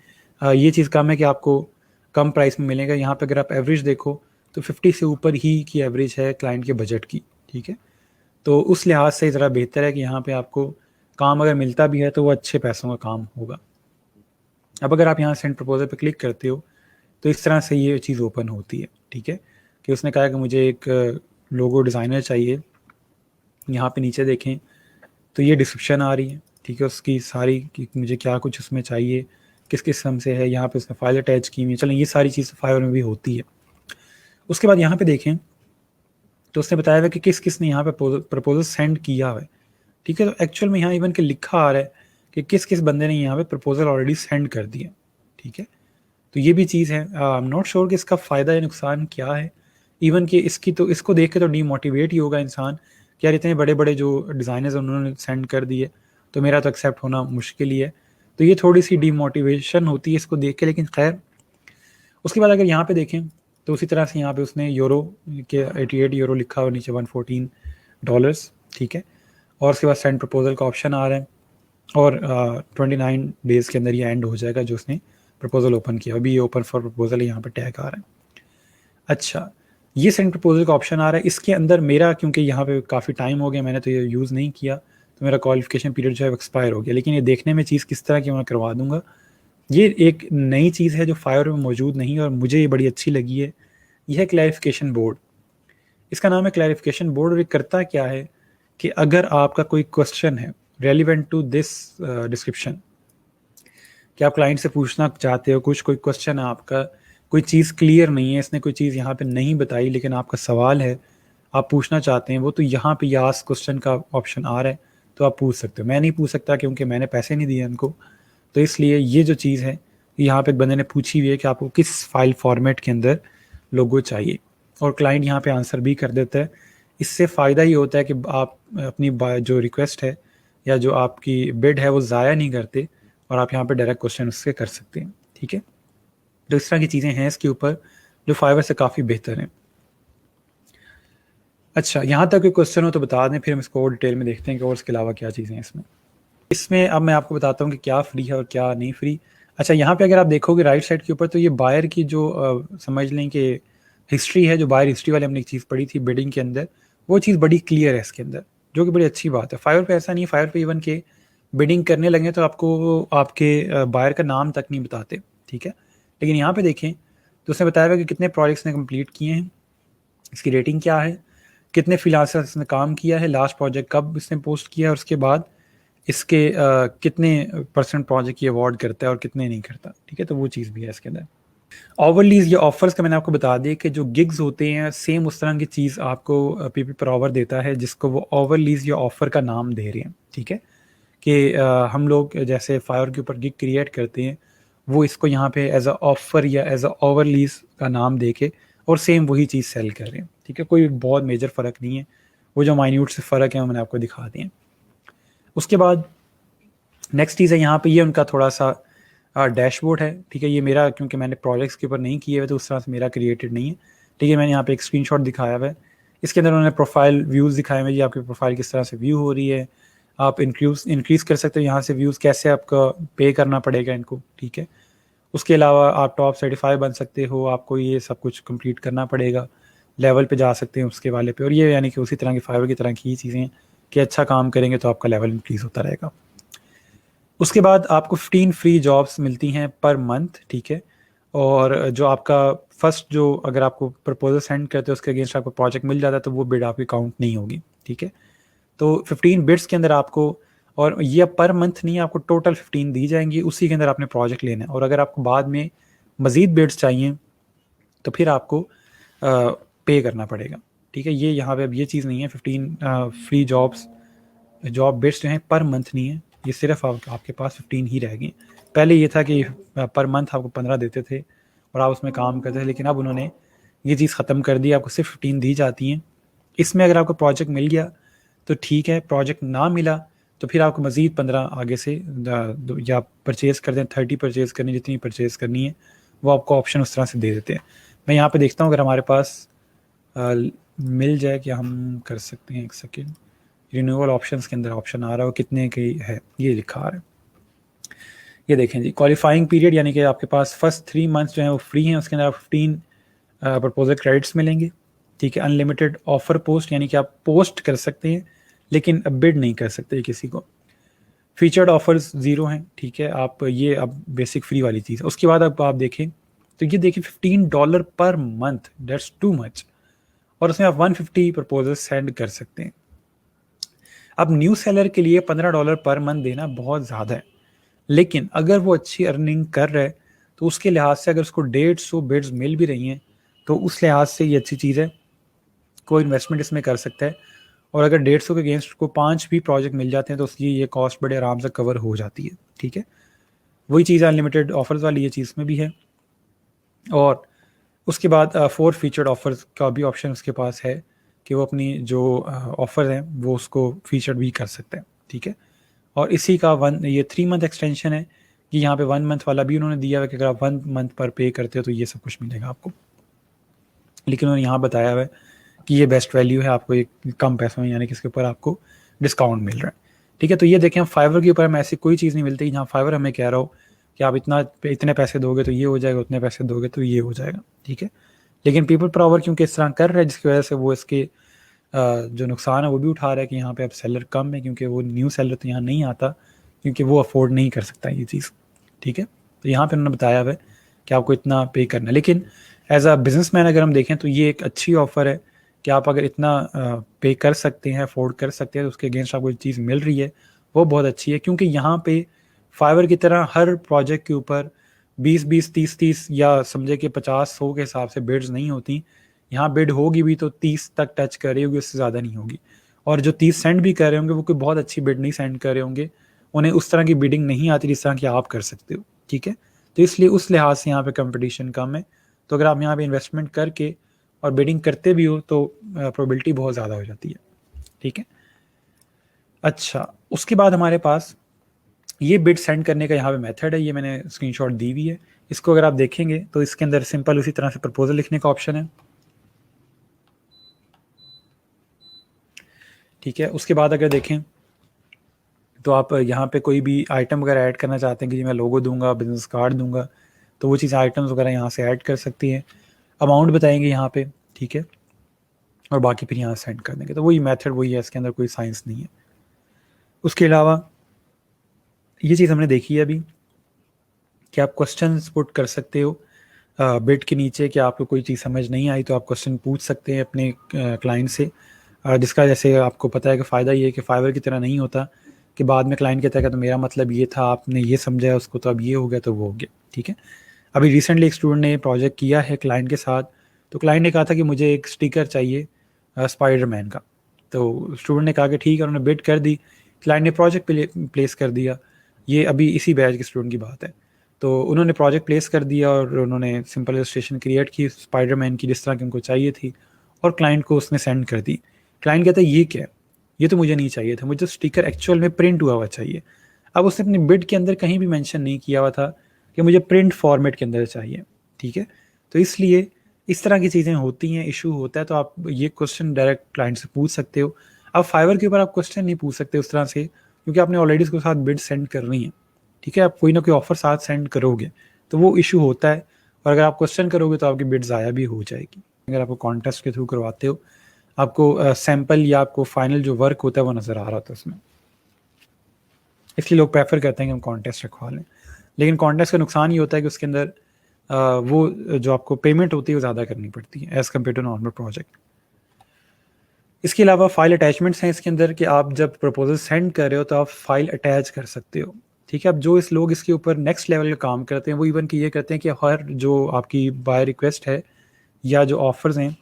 ये चीज़ कम है कि आपको कम प्राइस में मिलेगा। यहाँ पे अगर आप एवरेज देखो तो 50 से ऊपर ही की एवरेज है क्लाइंट के बजट की। ठीक है, तो उस लिहाज से ज़रा बेहतर है कि यहाँ पे आपको काम अगर मिलता भी है तो वो अच्छे पैसों का काम होगा। अब अगर आप यहाँ सेंड प्रपोजल पे क्लिक करते हो तो इस तरह से ये चीज़ ओपन होती है। ठीक है, कि उसने कहा कि मुझे एक लोगो डिज़ाइनर चाहिए। यहाँ पे नीचे देखें तो ये डिस्क्रिप्शन आ रही है। ठीक है, उसकी सारी कि मुझे क्या कुछ उसमें चाहिए, किस किस्म से है। यहाँ पे उसने फाइल अटैच की हुई है। चलें, ये सारी चीज़ फाइवर में भी होती है। उसके बाद यहाँ पे देखें तो उसने बताया हुआ कि किस किस ने यहाँ पे प्रपोजल सेंड किया हुआ है। ठीक है, तो एक्चुअल में यहाँ इवन के लिखा आ रहा है कि किस किस बंदे ने यहाँ पे प्रपोजल ऑलरेडी सेंड कर दिया। ठीक है, तो ये भी चीज़ है। आई एम नॉट श्योर कि इसका फ़ायदा या नुकसान क्या है। इवन कि इसको देख के तो डीमोटिवेट ही होगा इंसान कि यार इतने बड़े बड़े जो डिज़ाइनर्स उन्होंने सेंड कर दिए, तो मेरा तो एक्सेप्ट होना मुश्किल ही है। तो ये थोड़ी सी डीमोटिवेशन होती है इसको देख के। लेकिन खैर, उसके बाद अगर यहाँ पे देखें तो उसी तरह से यहाँ पे उसने यूरो के 88 यूरो लिखा और नीचे $114। ठीक है, और उसके बाद सेंड प्रपोजल का ऑप्शन आ रहा है, और 29 डेज़ के अंदर ये एंड हो जाएगा जो उसने प्रपोजल ओपन किया। अभी ये ओपन फॉर प्रपोजल यहाँ पे टैग आ रहा है। अच्छा, ये सेंड प्रपोजल का ऑप्शन आ रहा है। इसके अंदर मेरा, क्योंकि यहाँ पे काफ़ी टाइम हो गया, मैंने तो ये यूज़ नहीं किया, तो मेरा क्वालिफिकेशन पीरियड जो है एक्सपायर हो गया। लेकिन ये देखने में चीज़ किस तरह की मैं करवा दूंगा। ये एक नई चीज़ है जो फाइवर में मौजूद नहीं है और मुझे ये बड़ी अच्छी लगी है। यह है क्लैरिफिकेशन बोर्ड। इसका नाम है क्लैरिफिकेशन बोर्ड। और ये करता क्या है कि अगर आपका कोई क्वेश्चन है रेलिवेंट टू दिस डिस्क्रिप्शन, कि आप क्लाइंट से पूछना चाहते हो कोई क्वेश्चन है आपका, कोई चीज़ क्लियर नहीं है, इसने कोई चीज़ यहाँ पे नहीं बताई, लेकिन आपका सवाल है, आप पूछना चाहते हैं वो, तो यहाँ पे आस्क क्वेश्चन का ऑप्शन आ रहा है, तो आप पूछ सकते हो। मैं नहीं पूछ सकता क्योंकि मैंने पैसे नहीं दिए उनको, तो इसलिए ये जो चीज़ है यहाँ पे एक बंदे ने पूछी हुई है कि आपको किस फाइल फॉर्मेट के अंदर लोगो चाहिए, और क्लाइंट यहाँ पे आंसर भी कर देता है। इससे फ़ायदा ये होता है कि आप अपनी जो रिक्वेस्ट है या जो आपकी बिड है वो ज़ाया नहीं करते, और आप यहाँ पे डायरेक्ट क्वेश्चन उससे कर सकते हैं। ठीक है, तो इस तरह की चीज़ें हैं इसके ऊपर जो फाइवर से काफ़ी बेहतर हैं। अच्छा, यहाँ तक कोई क्वेश्चन हो तो बता दें, फिर हम इसको और डिटेल में देखते हैं कि और इसके अलावा क्या चीज़ें हैं इसमें। अब मैं आपको बताता हूँ कि क्या फ्री है और क्या नहीं फ्री। अच्छा, यहाँ पे अगर आप देखोगे राइट साइड के ऊपर, तो ये बायर की जो समझ लें कि हिस्ट्री है, जो बायर हिस्ट्री वाली हमने एक चीज़ पढ़ी थी बिडिंग के अंदर, वो चीज़ बड़ी क्लियर है इसके अंदर, जो कि बड़ी अच्छी बात है। फाइवर पे ऐसा नहीं है। फाइवर पे इवन के बिडिंग करने लगे तो आपको आपके बायर का नाम तक नहीं बताते। ठीक है, लेकिन यहाँ पे देखें तो उसने बताया हुआ कि कितने प्रोजेक्ट्स ने कंप्लीट किए हैं, इसकी रेटिंग क्या है, कितने फ्रीलांसर्स ने काम किया है, लास्ट प्रोजेक्ट कब इसने पोस्ट किया है, और उसके बाद इसके कितने परसेंट प्रोजेक्ट ये अवार्ड करता है और कितने नहीं करता। ठीक है, तो वो चीज़ भी है इसके अंदर। ओवरलीज या ऑफर्स का मैंने आपको बता दिया कि जो गिग्स होते हैं सेम उस तरह की चीज़ आपको पीपी पर ऑवर देता है, जिसको वो ओवरलीज या ऑफर का नाम दे रहे हैं। ठीक है, कि हम लोग जैसे फाइवर के ऊपर गिग क्रिएट करते हैं, वो इसको यहाँ पे एज अ ऑफर या एज अ ओवरलीज का नाम दे के और सेम वही चीज़ सेल कर रहे हैं। ठीक है, कोई बहुत मेजर फ़र्क नहीं है। वो जो माइन्यूट से फ़र्क है वो मैंने आपको दिखा दिए। उसके बाद नेक्स्ट चीज़ है यहाँ पे, ये उनका थोड़ा सा डैशबोर्ड है। ठीक है, ये मेरा क्योंकि मैंने प्रोजेक्ट्स के ऊपर नहीं किए हुए तो उस तरह से मेरा क्रिएटेड नहीं है। ठीक है, मैंने यहाँ पे एक स्क्रीनशॉट दिखाया हुआ है। इसके अंदर उन्होंने प्रोफाइल व्यूज़ दिखाए हुए, ये आपकी प्रोफाइल किस तरह से व्यू हो रही है, आप इंक्रीज़ कर सकते हो यहाँ से व्यूज़, कैसे आपका पे करना पड़ेगा इनको, ठीक है। उसके अलावा आप टॉप सर्टिफाई बन सकते हो, आपको ये सब कुछ कंप्लीट करना पड़ेगा, लेवल पे जा सकते हैं उसके वाले पे। और ये यानी कि उसी तरह की फाइवर की तरह की चीज़ें हैं कि अच्छा काम करेंगे तो आपका लेवल इंक्रीज़ होता रहेगा। उसके बाद आपको 15 फ्री जॉब्स मिलती हैं पर मंथ, ठीक है। और जो आपका फर्स्ट जो अगर आपको प्रपोजल सेंड करते हो उसके अगेंस्ट आपको प्रोजेक्ट मिल जाता है तो वो बिड आपकी काउंट नहीं होगी, ठीक है। तो 15 बिड्स के अंदर आपको, और ये पर मंथ नहीं, आपको टोटल 15 दी जाएंगी, उसी के अंदर आपने प्रोजेक्ट लेना है। और अगर आपको बाद में मज़ीद बिड्स चाहिए तो फिर आपको पे करना पड़ेगा, ठीक है। ये यहाँ पे अब ये चीज़ नहीं है, 15 फ्री जॉब बिड्स जो हैं पर मंथ नहीं है, ये सिर्फ आपके पास 15 ही रह गई। पहले ये था कि पर मंथ आपको 15 देते थे और आप उसमें काम करते थे, लेकिन अब उन्होंने ये चीज़ ख़त्म कर दी, आपको सिर्फ 15 दी जाती हैं। इसमें अगर आपको प्रोजेक्ट मिल गया तो ठीक है, प्रोजेक्ट ना मिला तो फिर आपको मज़ीद 15 आगे से या परचेज़ कर दें, 30 परचेज़ करनी, जितनी परचेज़ करनी है वो आपको ऑप्शन उस तरह से दे देते हैं। मैं यहाँ पे देखता हूँ अगर हमारे पास मिल जाए कि हम कर सकते हैं। एक सेकेंड, रिन्यूअल ऑप्शंस के अंदर ऑप्शन आ रहा हो कितने की है, ये लिखा है, ये देखें जी। क्वालिफाइंग पीरियड यानी कि आपके पास फर्स्ट 3 मंथ्स जो हैं वो फ्री हैं, उसके अंदर आप 15 प्रपोजल क्रेडिट्स मिलेंगे, ठीक है। अनलिमिटेड ऑफर पोस्ट यानी कि आप पोस्ट कर सकते हैं लेकिन बिड नहीं कर सकते किसी को। फीचर्ड ऑफर्स 0 हैं, ठीक है। आप ये अब बेसिक फ्री वाली चीज़ है। उसके बाद अब आप देखें तो ये देखिए $15 per month, that's too much. और उसमें आप 150 प्रपोजल सेंड कर सकते हैं। अब न्यू सेलर के लिए $15 पर मंथ देना बहुत ज़्यादा है, लेकिन अगर वो अच्छी अर्निंग कर रहा है तो उसके लिहाज से अगर उसको 150 बिड्स मिल भी रही हैं तो उस लिहाज से ये अच्छी चीज़ है, कोई इन्वेस्टमेंट इसमें कर सकता है। और अगर 150 के अगेंस्ट को 5 भी प्रोजेक्ट मिल जाते हैं तो उसकी ये कॉस्ट बड़े आराम से कवर हो जाती है, ठीक है। वही चीज़ अनलिमिटेड ऑफर्स वाली ये चीज़ में भी है। और उसके बाद 4 फीचर्ड ऑफर्स का भी ऑप्शन उसके पास है कि वो अपनी जो ऑफर हैं वो उसको फीचर्ड भी कर सकते हैं, ठीक है। और इसी का ये 3 मंथ एक्सटेंशन है कि यहाँ पे 1 मंथ वाला भी उन्होंने दिया हुआ है कि अगर आप 1 मंथ पर पे करते हो तो ये सब कुछ मिलेगा आपको। लेकिन उन्होंने यहाँ बताया हुआ है कि ये बेस्ट वैल्यू है, आपको एक कम पैसों में, यानी कि इसके ऊपर आपको डिस्काउंट मिल रहा है, ठीक है। तो ये देखें, फाइवर के ऊपर हमें ऐसी कोई चीज़ नहीं मिलती जहाँ फाइवर हमें कह रहा हो कि आप इतने पैसे दोगे तो ये हो जाएगा, उतने पैसे दोगे तो ये हो जाएगा, ठीक है। लेकिन पीपल पावर क्योंकि इस तरह कर रहा है जिसकी वजह से वो इसके जो नुकसान है वो भी उठा रहा है कि यहाँ पे अब सेलर कम है, क्योंकि वो न्यू सेलर तो यहाँ नहीं आता क्योंकि वो अफोर्ड नहीं कर सकता ये चीज़, ठीक है। तो यहाँ पे उन्होंने बताया हुआ है कि आपको इतना पे करना है। लेकिन एज अ बिजनेसमैन अगर हम देखें तो ये एक अच्छी ऑफ़र है कि आप अगर इतना पे कर सकते हैं, अफोर्ड कर सकते हैं, तो उसके अगेंस्ट आपको चीज़ मिल रही है वो बहुत अच्छी है। क्योंकि यहाँ पे फाइवर की तरह हर प्रोजेक्ट के ऊपर 20-20, 30-30 या समझे कि 50-100 के हिसाब से बिड्स नहीं होती। यहाँ बिड होगी भी तो 30 तक टच कर रही होगी, उससे ज़्यादा नहीं होगी। और जो 30 सेंड भी कर रहे होंगे वो कोई बहुत अच्छी बिड नहीं सेंड कर रहे होंगे, उन्हें उस तरह की बिडिंग नहीं आती जिस तरह की आप कर सकते हो, ठीक है। तो इसलिए उस लिहाज से यहाँ पे कंपटीशन कम है। तो अगर आप यहाँ पे इन्वेस्टमेंट करके और बिडिंग करते भी हो तो प्रोबेबिलिटी बहुत ज़्यादा हो जाती है, ठीक है। अच्छा, उसके बाद हमारे पास ये बिड सेंड करने का यहाँ पे मेथड है, ये मैंने स्क्रीनशॉट दी हुई है। इसको अगर आप देखेंगे तो इसके अंदर सिंपल उसी तरह से प्रपोजल लिखने का ऑप्शन है, ठीक है। उसके बाद अगर देखें तो आप यहाँ पे कोई भी आइटम वगैरह ऐड करना चाहते हैं कि जी मैं लोगो दूंगा, बिजनेस कार्ड दूंगा, तो वो चीज़ आइटम्स वगैरह यहाँ से ऐड कर सकती हैं। अमाउंट बताएंगे यहाँ पे, ठीक है, और बाकी फिर यहाँ सेंड कर देंगे। तो वही मेथड वही है, इसके अंदर कोई साइंस नहीं है। उसके अलावा ये चीज़ हमने देखी है अभी कि आप क्वेश्चन पुट कर सकते हो बिड के नीचे कि आपको कोई चीज़ समझ नहीं आई तो आप क्वेश्चन पूछ सकते हैं अपने क्लाइंट से, जिसका जैसे आपको पता है कि फ़ायदा ये है कि फाइवर की तरह नहीं होता कि बाद में क्लाइंट कहता है कि तो मेरा मतलब ये था, आपने ये समझा उसको, तो अब ये हो गया तो वो हो गया, ठीक है। अभी रिसेंटली एक स्टूडेंट ने प्रोजेक्ट किया है क्लाइंट के साथ, तो क्लाइंट ने कहा था कि मुझे एक स्टिकर चाहिए स्पाइडरमैन का। तो स्टूडेंट ने कहा कि ठीक है, उन्होंने बिड कर दी, क्लाइंट ने प्रोजेक्ट प्लेस कर दिया। ये अभी इसी बैच के स्टूडेंट की बात है। तो उन्होंने प्रोजेक्ट प्लेस कर दिया और उन्होंने सिंपल इलस्ट्रेशन क्रिएट की स्पाइडरमैन की जिस तरह की उनको चाहिए थी, और क्लाइंट को उसने सेंड कर दी। क्लाइंट कहता है ये क्या है, ये तो मुझे नहीं चाहिए था, मुझे तो स्टिकर एक्चुअल में प्रिंट हुआ चाहिए। अब उसने अपने बिड के अंदर कहीं भी मेंशन नहीं किया हुआ था कि मुझे प्रिंट फॉर्मेट के अंदर चाहिए, ठीक है। तो इसलिए इस तरह की चीज़ें होती हैं, इशू होता है, तो आप ये क्वेश्चन डायरेक्ट क्लाइंट से पूछ सकते हो। अब फाइवर के ऊपर आप क्वेश्चन नहीं पूछ सकते उस तरह से, क्योंकि आपने ऑलरेडी उसके साथ बिड सेंड करनी है, ठीक है? आप कोई ना कोई ऑफर साथ सेंड करोगे, तो वो इशू होता है, और अगर आप क्वेश्चन करोगे तो आपकी बिड ज़ाया भी हो जाएगी। अगर आपको कॉन्टेस्ट के थ्रू करवाते हो, आपको सैंपल या आपको फाइनल जो वर्क होता है वो नज़र आ रहा होता है उसमें, इसलिए लोग प्रेफर करते हैं कि हम कॉन्टेस्ट रखवा लें। लेकिन कॉन्टेस्ट का नुकसान ये होता है कि उसके अंदर वो जो आपको पेमेंट होती है वो ज़्यादा करनी पड़ती है as compare to normal project. इसके अलावा फाइल अटैचमेंट्स हैं इसके अंदर, कि आप जब प्रपोजल सेंड कर रहे हो तो आप फाइल अटैच कर सकते हो, ठीक है? अब जो इस लोग इसके ऊपर नेक्स्ट लेवल का काम करते हैं, वो इवन कि ये करते हैं कि हर जो आपकी बाय रिक्वेस्ट है या जो ऑफर्स हैं,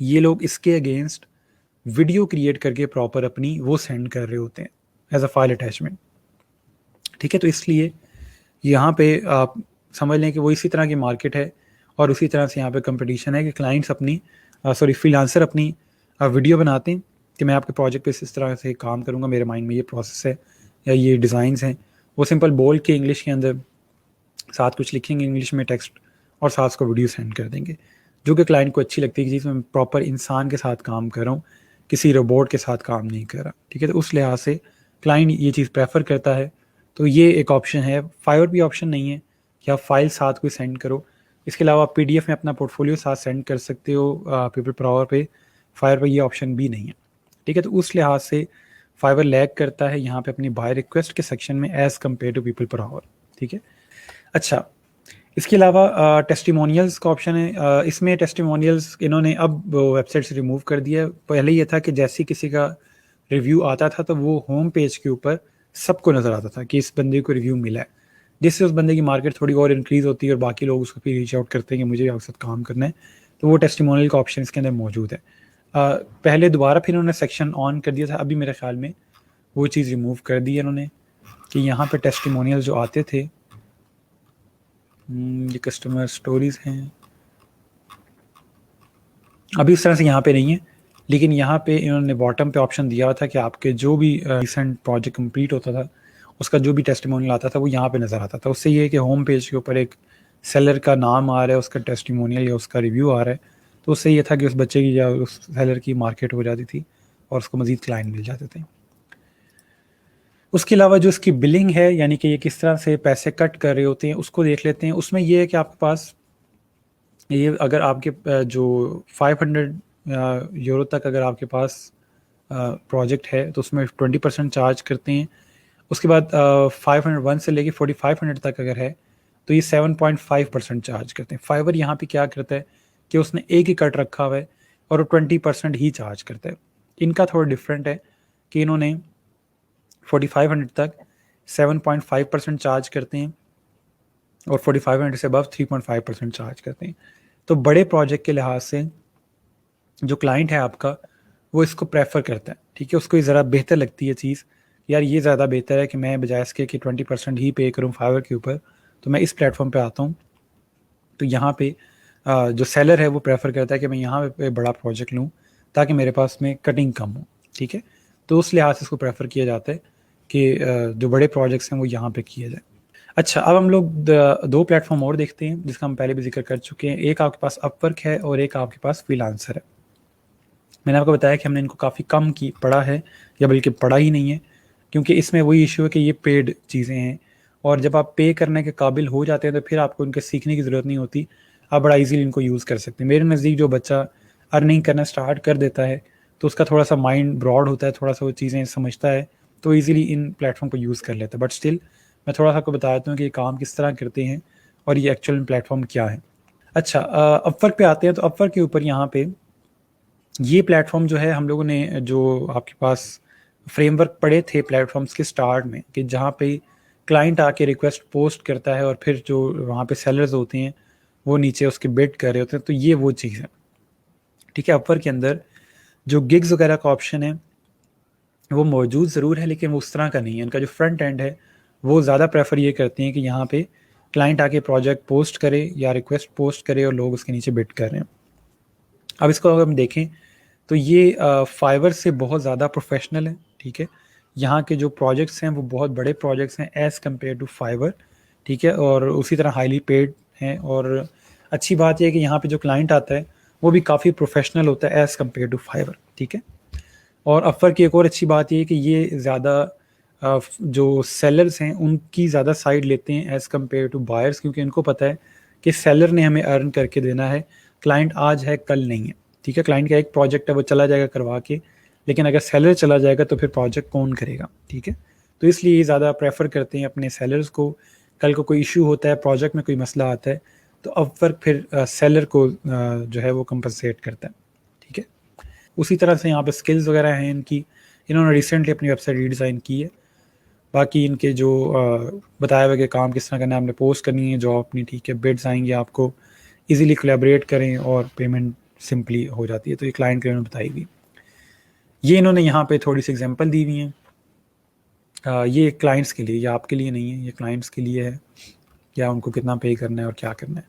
ये लोग इसके अगेंस्ट वीडियो क्रिएट करके प्रॉपर अपनी वो सेंड कर रहे होते हैं एज अ फाइल अटैचमेंट, ठीक है? तो इसलिए यहाँ पे आप समझ लें कि वो इसी तरह की मार्केट है, और उसी तरह से यहाँ पे कंपटीशन है कि क्लाइंट्स अपनी फ्रीलांसर अपनी वीडियो बनाते हैं कि मैं आपके प्रोजेक्ट पे इस तरह से काम करूँगा, मेरे माइंड में ये प्रोसेस है या ये डिज़ाइंस हैं। वो सिंपल बोल के इंग्लिश के अंदर साथ कुछ लिखेंगे इंग्लिश में टेक्स्ट, और साथ उसको वीडियो सेंड कर देंगे, जो कि क्लाइंट को अच्छी लगती है कि मैं प्रॉपर इंसान के साथ काम कर रहा हूँ, किसी रोबोट के साथ काम नहीं कर रहा, ठीक है? तो उस लिहाज से क्लाइंट ये चीज़ प्रेफर करता है। तो ये एक ऑप्शन है। फाइवर भी ऑप्शन नहीं है कि आप फाइल साथ कोई सेंड करो। इसके अलावा आप पीडीएफ में अपना पोर्टफोलियो साथ सेंड कर सकते हो पीपल पर आवर पे। फाइवर पर ये ऑप्शन भी नहीं है, ठीक है? तो उस लिहाज से फाइवर लैग करता है यहाँ पे अपनी बाय रिक्वेस्ट के सेक्शन में as compare to People Per Hour, ठीक है? अच्छा, इसके अलावा टेस्टिमोनियल्स का ऑप्शन है। इसमें टेस्टिमोनियल्स इन्होंने अब वेबसाइट से रिमूव कर दिया है। पहले ये था कि जैसे किसी का रिव्यू आता था तो वो होम पेज के ऊपर सबको नज़र आता था कि इस बंदे को रिव्यू मिला है, जिससे उस बंदे की मार्केट थोड़ी और इंक्रीज़ होती है और बाकी लोग उसको फिर रीच आउट करते हैं कि मुझे आपके साथ काम करना है। तो वो टेस्टिमोनियल का ऑप्शन इसके अंदर मौजूद है। पहले दोबारा फिर इन्होंने सेक्शन ऑन कर दिया था, अभी मेरे ख्याल में वो चीज़ रिमूव कर दी है इन्होंने, कि यहाँ पर टेस्टिमोनियल जो आते थे, ये कस्टमर स्टोरीज हैं, अभी उस तरह से यहाँ पे नहीं है। लेकिन यहाँ पे इन्होंने बॉटम पे ऑप्शन दिया हुआ था कि आपके जो भी रिसेंट प्रोजेक्ट कंप्लीट होता था उसका जो भी टेस्टिमोनियल आता था वो यहाँ पे नज़र आता था। उससे ये है कि होम पेज के ऊपर एक सेलर का नाम आ रहा है, उसका टेस्टिमोनियल या उसका रिव्यू आ रहा है, तो उससे ये था कि उस बच्चे की या उस सेलर की मार्केट हो जाती थी और उसको मज़ीद क्लाइंट मिल जाते थे। उसके अलावा जो इसकी बिलिंग है, यानी कि ये किस तरह से पैसे कट कर रहे होते हैं, उसको देख लेते हैं। उसमें ये है कि आपके पास ये अगर आपके जो 500 यूरो तक अगर आपके पास प्रोजेक्ट है तो उसमें 20% चार्ज करते हैं। उसके बाद 501 से लेके 4500 तक अगर है तो ये 7.5% चार्ज करते हैं। फाइवर यहाँ पे क्या करता है कि उसने एक ही कट रखा हुआ है और वो 20% ही चार्ज करता है। इनका थोड़ा डिफरेंट है कि इन्होंने 4500 तक 7.5% चार्ज करते हैं और 4500 से अबव 3.5% चार्ज करते हैं। तो बड़े प्रोजेक्ट के लिहाज से जो क्लाइंट है आपका वो इसको प्रेफर करता है, ठीक है? उसको ये ज़रा बेहतर लगती है चीज़, यार ये ज़्यादा बेहतर है कि मैं बजाय इसके कि 20% ही पे करूँ फाइवर के ऊपर, तो मैं इस प्लेटफॉर्म पे आता हूँ। तो यहाँ पे जो सेलर है वो प्रेफर करता है कि मैं यहाँ पे बड़ा प्रोजेक्ट लूँ ताकि मेरे पास में कटिंग कम हो, ठीक है? तो उस लिहाज से इसको प्रेफर किया जाता है कि जो बड़े प्रोजेक्ट्स हैं वो यहाँ पे किए जाए। अच्छा, अब हम लोग दो प्लेटफॉर्म और देखते हैं जिसका हम पहले भी जिक्र कर चुके हैं। एक आपके पास अपवर्क है और एक आपके पास फ्रीलांसर है। मैंने आपको बताया कि हमने इनको काफ़ी कम की पढ़ा है, या बल्कि पढ़ा ही नहीं है, क्योंकि इसमें वही इशू है कि ये पेड चीज़ें हैं, और जब आप पे करने के काबिल हो जाते हैं तो फिर आपको इनके सीखने की ज़रूरत नहीं होती, आप बड़ा ईजीली इनको यूज़ कर सकते हैं। मेरे नज़दीक जो बच्चा अर्निंग करना स्टार्ट कर देता है तो उसका थोड़ा सा माइंड ब्रॉड होता है, थोड़ा सा वो चीज़ें समझता है, तो ईजिली इन प्लेटफॉर्म को यूज़ कर लेता है। बट स्टिल मैं थोड़ा सा आपको बता देता हूँ कि ये काम किस तरह करते हैं और ये एक्चुअल प्लेटफॉर्म क्या है। अच्छा, अपवर्क पे आते हैं। तो अपवर्क के ऊपर यहाँ पे ये प्लेटफॉर्म जो है, हम लोगों ने जो आपके पास फ्रेमवर्क पढ़े थे प्लेटफॉर्म्स के स्टार्ट में, कि जहाँ पे क्लाइंट आके रिक्वेस्ट पोस्ट करता है और फिर जो वहाँ पे सेलर्स होते हैं वो नीचे उसके बिड कर रहे होते हैं, तो ये वो चीज़ है, ठीक है? अपवर्क के अंदर जो गिग्स वगैरह का ऑप्शन है वो मौजूद ज़रूर है, लेकिन वो उस तरह का नहीं है। इनका जो फ्रंट एंड है वो ज़्यादा प्रेफर ये करते हैं कि यहाँ पे क्लाइंट आके प्रोजेक्ट पोस्ट करे या रिक्वेस्ट पोस्ट करे और लोग उसके नीचे बिड कर रहे हैं। अब इसको अगर हम देखें तो ये फाइवर से बहुत ज़्यादा प्रोफेशनल है, ठीक है? यहाँ के जो प्रोजेक्ट्स हैं वो बहुत बड़े प्रोजेक्ट्स हैं एज़ कम्पेयर टू फाइवर, ठीक है? और उसी तरह हाईली पेड हैं, और अच्छी बात यह है कि यहाँ पे जो क्लाइंट आता है वो भी काफ़ी प्रोफेशनल होता है एज़ कम्पेयर टू फाइवर, ठीक है। और अपवर्क की एक और अच्छी बात ये है कि ये ज़्यादा जो सेलर्स हैं उनकी ज़्यादा साइड लेते हैं एज़ कम्पेयर टू बायर्स, क्योंकि इनको पता है कि सेलर ने हमें अर्न करके देना है, क्लाइंट आज है कल नहीं है, ठीक है। क्लाइंट का एक प्रोजेक्ट है वो चला जाएगा करवा के, लेकिन अगर सेलर चला जाएगा तो फिर प्रोजेक्ट कौन करेगा, ठीक है। तो इसलिए ये ज़्यादा प्रेफर करते हैं अपने सेलर्स को। कल को कोई इशू होता है, प्रोजेक्ट में कोई मसला आता है, तो अपवर्क फिर सेलर को जो है वो कंपनसेट करता है, ठीक है। उसी तरह से यहाँ पे स्किल्स वगैरह हैं इनकी, इन्होंने रिसेंटली अपनी वेबसाइट रीडिज़ाइन की है। बाकी इनके जो बताया हुआ कि काम किस तरह करना है, आपने पोस्ट करनी है जॉब अपनी, ठीक है। बिड्स आएंगे आपको, इजीली कोलैबोरेट करें और पेमेंट सिंपली हो जाती है। तो ये क्लाइंट के उन्होंने बताई हुई, ये इन्होंने यहाँ पे थोड़ी सी एग्जांपल दी हुई हैं। ये क्लाइंट्स के लिए, ये आपके लिए नहीं है, ये क्लाइंट्स के लिए है, क्या उनको कितना पे करना है और क्या करना है।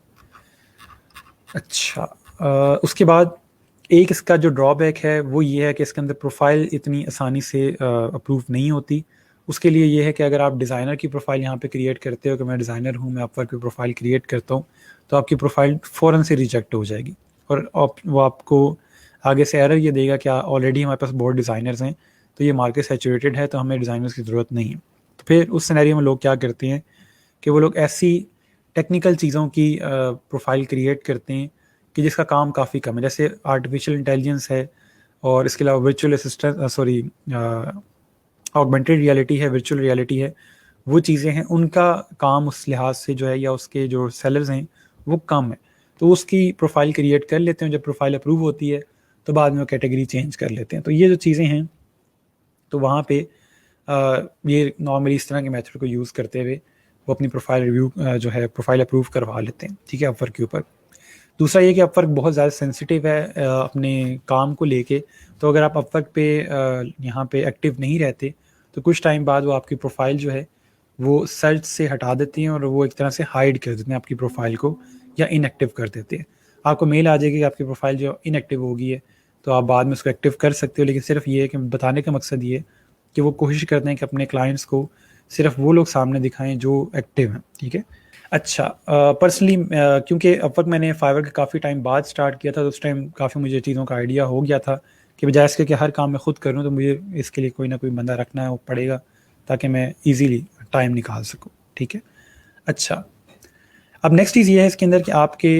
अच्छा, उसके बाद एक इसका जो ड्रॉबैक है वो ये है कि इसके अंदर प्रोफाइल इतनी आसानी से अप्रूव नहीं होती। उसके लिए ये है कि अगर आप डिज़ाइनर की प्रोफाइल यहाँ पे क्रिएट करते हो कि मैं डिज़ाइनर हूँ, मैं अपवर्क की प्रोफाइल क्रिएट करता हूँ, तो आपकी प्रोफाइल फ़ौरन से रिजेक्ट हो जाएगी और वो आपको आगे से एरर ये देगा कि ऑलरेडी हमारे पास बहुत डिज़ाइनर्स हैं, तो ये मार्केट सैचुरेटेड है, तो हमें डिज़ाइनर्स की ज़रूरत नहीं है। तो फिर उस सिनेरियो में लोग क्या करते हैं कि वो लोग ऐसी टेक्निकल चीज़ों की प्रोफाइल क्रिएट करते हैं कि जिसका काम काफ़ी कम है, जैसे आर्टिफिशियल इंटेलिजेंस है और इसके अलावा virtual assistant, sorry augmented reality है, वर्चुअल रियलिटी है, वो चीज़ें हैं, उनका काम उस लिहाज से जो है, या उसके जो सेलर्स हैं वो कम है, तो उसकी प्रोफाइल क्रिएट कर लेते हैं। जब प्रोफाइल अप्रूव होती है तो बाद में वो कैटेगरी चेंज कर लेते हैं। तो ये जो चीज़ें हैं, तो वहाँ पे ये नॉर्मली इस तरह के मेथड को यूज़ करते हुए वो अपनी प्रोफाइल रिव्यू जो है प्रोफाइल अप्रूव करवा लेते हैं, ठीक है, अपवर्क के ऊपर। दूसरा ये कि अपवर्क बहुत ज़्यादा सेंसिटिव है अपने काम को लेके, तो अगर आप अपवर्क पे यहाँ पे एक्टिव नहीं रहते तो कुछ टाइम बाद वो आपकी प्रोफाइल जो है वो सर्च से हटा देती हैं और वो एक तरह से हाइड कर देते हैं आपकी प्रोफाइल को, या इनएक्टिव कर देते हैं। आपको मेल आ जाएगी कि आपकी प्रोफाइल जो इनएक्टिव हो गई है, तो आप बाद में उसको एक्टिव कर सकते हो, लेकिन सिर्फ ये है कि बताने का मकसद ये है कि वो कोशिश करते हैं कि अपने क्लाइंट्स को सिर्फ वो लोग सामने दिखाएं जो एक्टिव हैं, ठीक है। अच्छा, पर्सनली क्योंकि अपवर्क मैंने फाइवर का काफ़ी टाइम बाद स्टार्ट किया था, तो उस टाइम काफ़ी मुझे चीज़ों का आइडिया हो गया था कि बजाय इसके कि हर काम मैं खुद करूँ, तो मुझे इसके लिए कोई ना कोई बंदा रखना है पड़ेगा ताकि मैं इजीली टाइम निकाल सकूँ, ठीक है। अच्छा, अब नेक्स्ट चीज़ ये है इसके अंदर कि आपके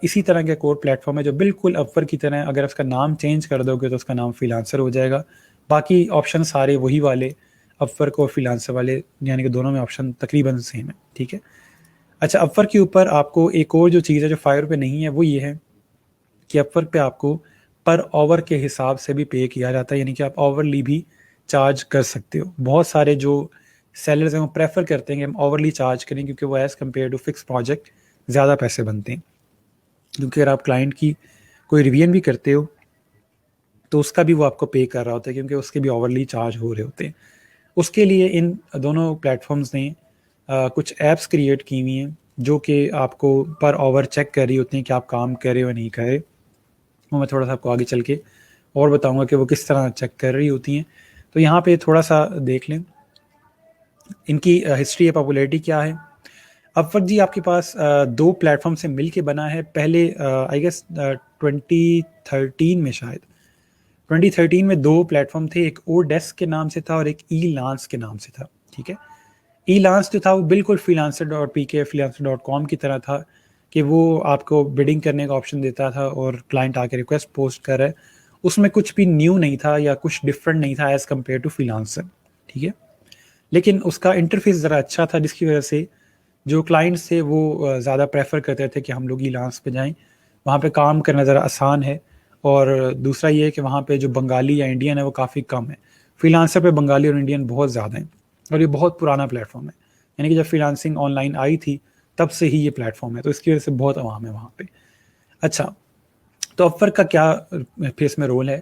इसी तरह के कोर प्लेटफॉर्म है जो बिल्कुल अपवर्क की तरह है, अगर उसका नाम चेंज कर दोगे तो उसका नाम फ्रीलांसर हो जाएगा, बाकी ऑप्शन सारे वही वाले, अपवर्क और फ्रीलांसर वाले, यानी कि दोनों में ऑप्शन तकरीबन सेम है, ठीक है। अच्छा, अपवर्क के ऊपर आपको एक और जो चीज़ है जो फाइवर पे नहीं है वो ये है कि अपवर्क पे आपको पर आवर के हिसाब से भी पे किया जाता है, यानी कि आप आवरली भी चार्ज कर सकते हो। बहुत सारे जो सेलर्स हैं वो प्रेफर करते हैं कि हम आवरली चार्ज करें, क्योंकि वो as compare to fix project ज़्यादा पैसे बनते हैं। क्योंकि अगर आप क्लाइंट की कोई रिवीजन भी करते हो तो उसका भी वो आपको पे कर रहा होता है, क्योंकि उसके भी आवरली चार्ज हो रहे होते हैं। उसके लिए इन दोनों प्लेटफॉर्म्स ने कुछ ऐप्स क्रिएट की हुई हैं जो कि आपको पर आवर चेक कर रही होती हैं कि आप काम कर रहे हो या नहीं कर रहे। वो मैं थोड़ा सा आपको आगे चल के और बताऊंगा कि वो किस तरह चेक कर रही होती हैं। तो यहाँ पे थोड़ा सा देख लें इनकी हिस्ट्री या पॉपुलैरिटी क्या है। अपवर्क जी आपके पास दो प्लेटफॉर्म से मिल के बना है। पहले आई गेस 2013 में, शायद 2013 में दो प्लेटफॉर्म थे, एक ओ डेस्क के नाम से था और एक ई लांस के नाम से था, ठीक है। ई लांस जो था वो बिल्कुल freelancer.pk freelancer.com की तरह था कि वो आपको बिडिंग करने का ऑप्शन देता था और क्लाइंट आके रिक्वेस्ट पोस्ट कर रहा है, उसमें कुछ भी न्यू नहीं था या कुछ डिफरेंट नहीं था एज़ कम्पेयर टू फ्रीलांसर, ठीक है। लेकिन उसका इंटरफेस ज़रा अच्छा था, जिसकी वजह से जो क्लाइंट्स थे वो ज़्यादा प्रेफर करते थे कि हम लोग ई लांस पे जाएँ, वहाँ पे काम करना ज़रा आसान है। और दूसरा ये है कि वहाँ पे जो बंगाली या इंडियन है वो काफ़ी कम है। फ्रीलांसर पे बंगाली और इंडियन बहुत ज़्यादा हैं और ये बहुत पुराना प्लेटफॉर्म है, यानी कि जब फ्रीलांसिंग ऑनलाइन आई थी तब से ही ये प्लेटफॉर्म है, तो इसकी वजह से बहुत आवाम है वहाँ पे। अच्छा, तो अपवर्क का क्या फेस में रोल है।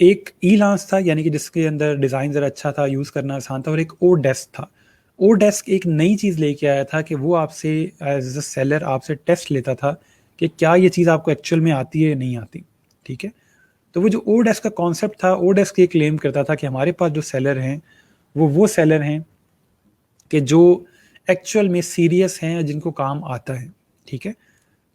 एक ई लांस था, यानी कि जिसके अंदर डिज़ाइन ज़रा अच्छा था, यूज़ करना आसान था, और एक ओ डेस्क था। ओ डेस्क एक नई चीज़ लेके आया था कि वो आपसे एज अ सेलर आपसे टेस्ट लेता था कि क्या ये चीज़ आपको एक्चुअल में आती है या नहीं आती, ठीक है। तो वो जो ओ डेस्क का कॉन्सेप्ट था, ओ डेस्क ये क्लेम करता था कि हमारे पास जो सेलर हैं वो सेलर हैं कि जो एक्चुअल में सीरियस हैं, जिनको काम आता है, ठीक है।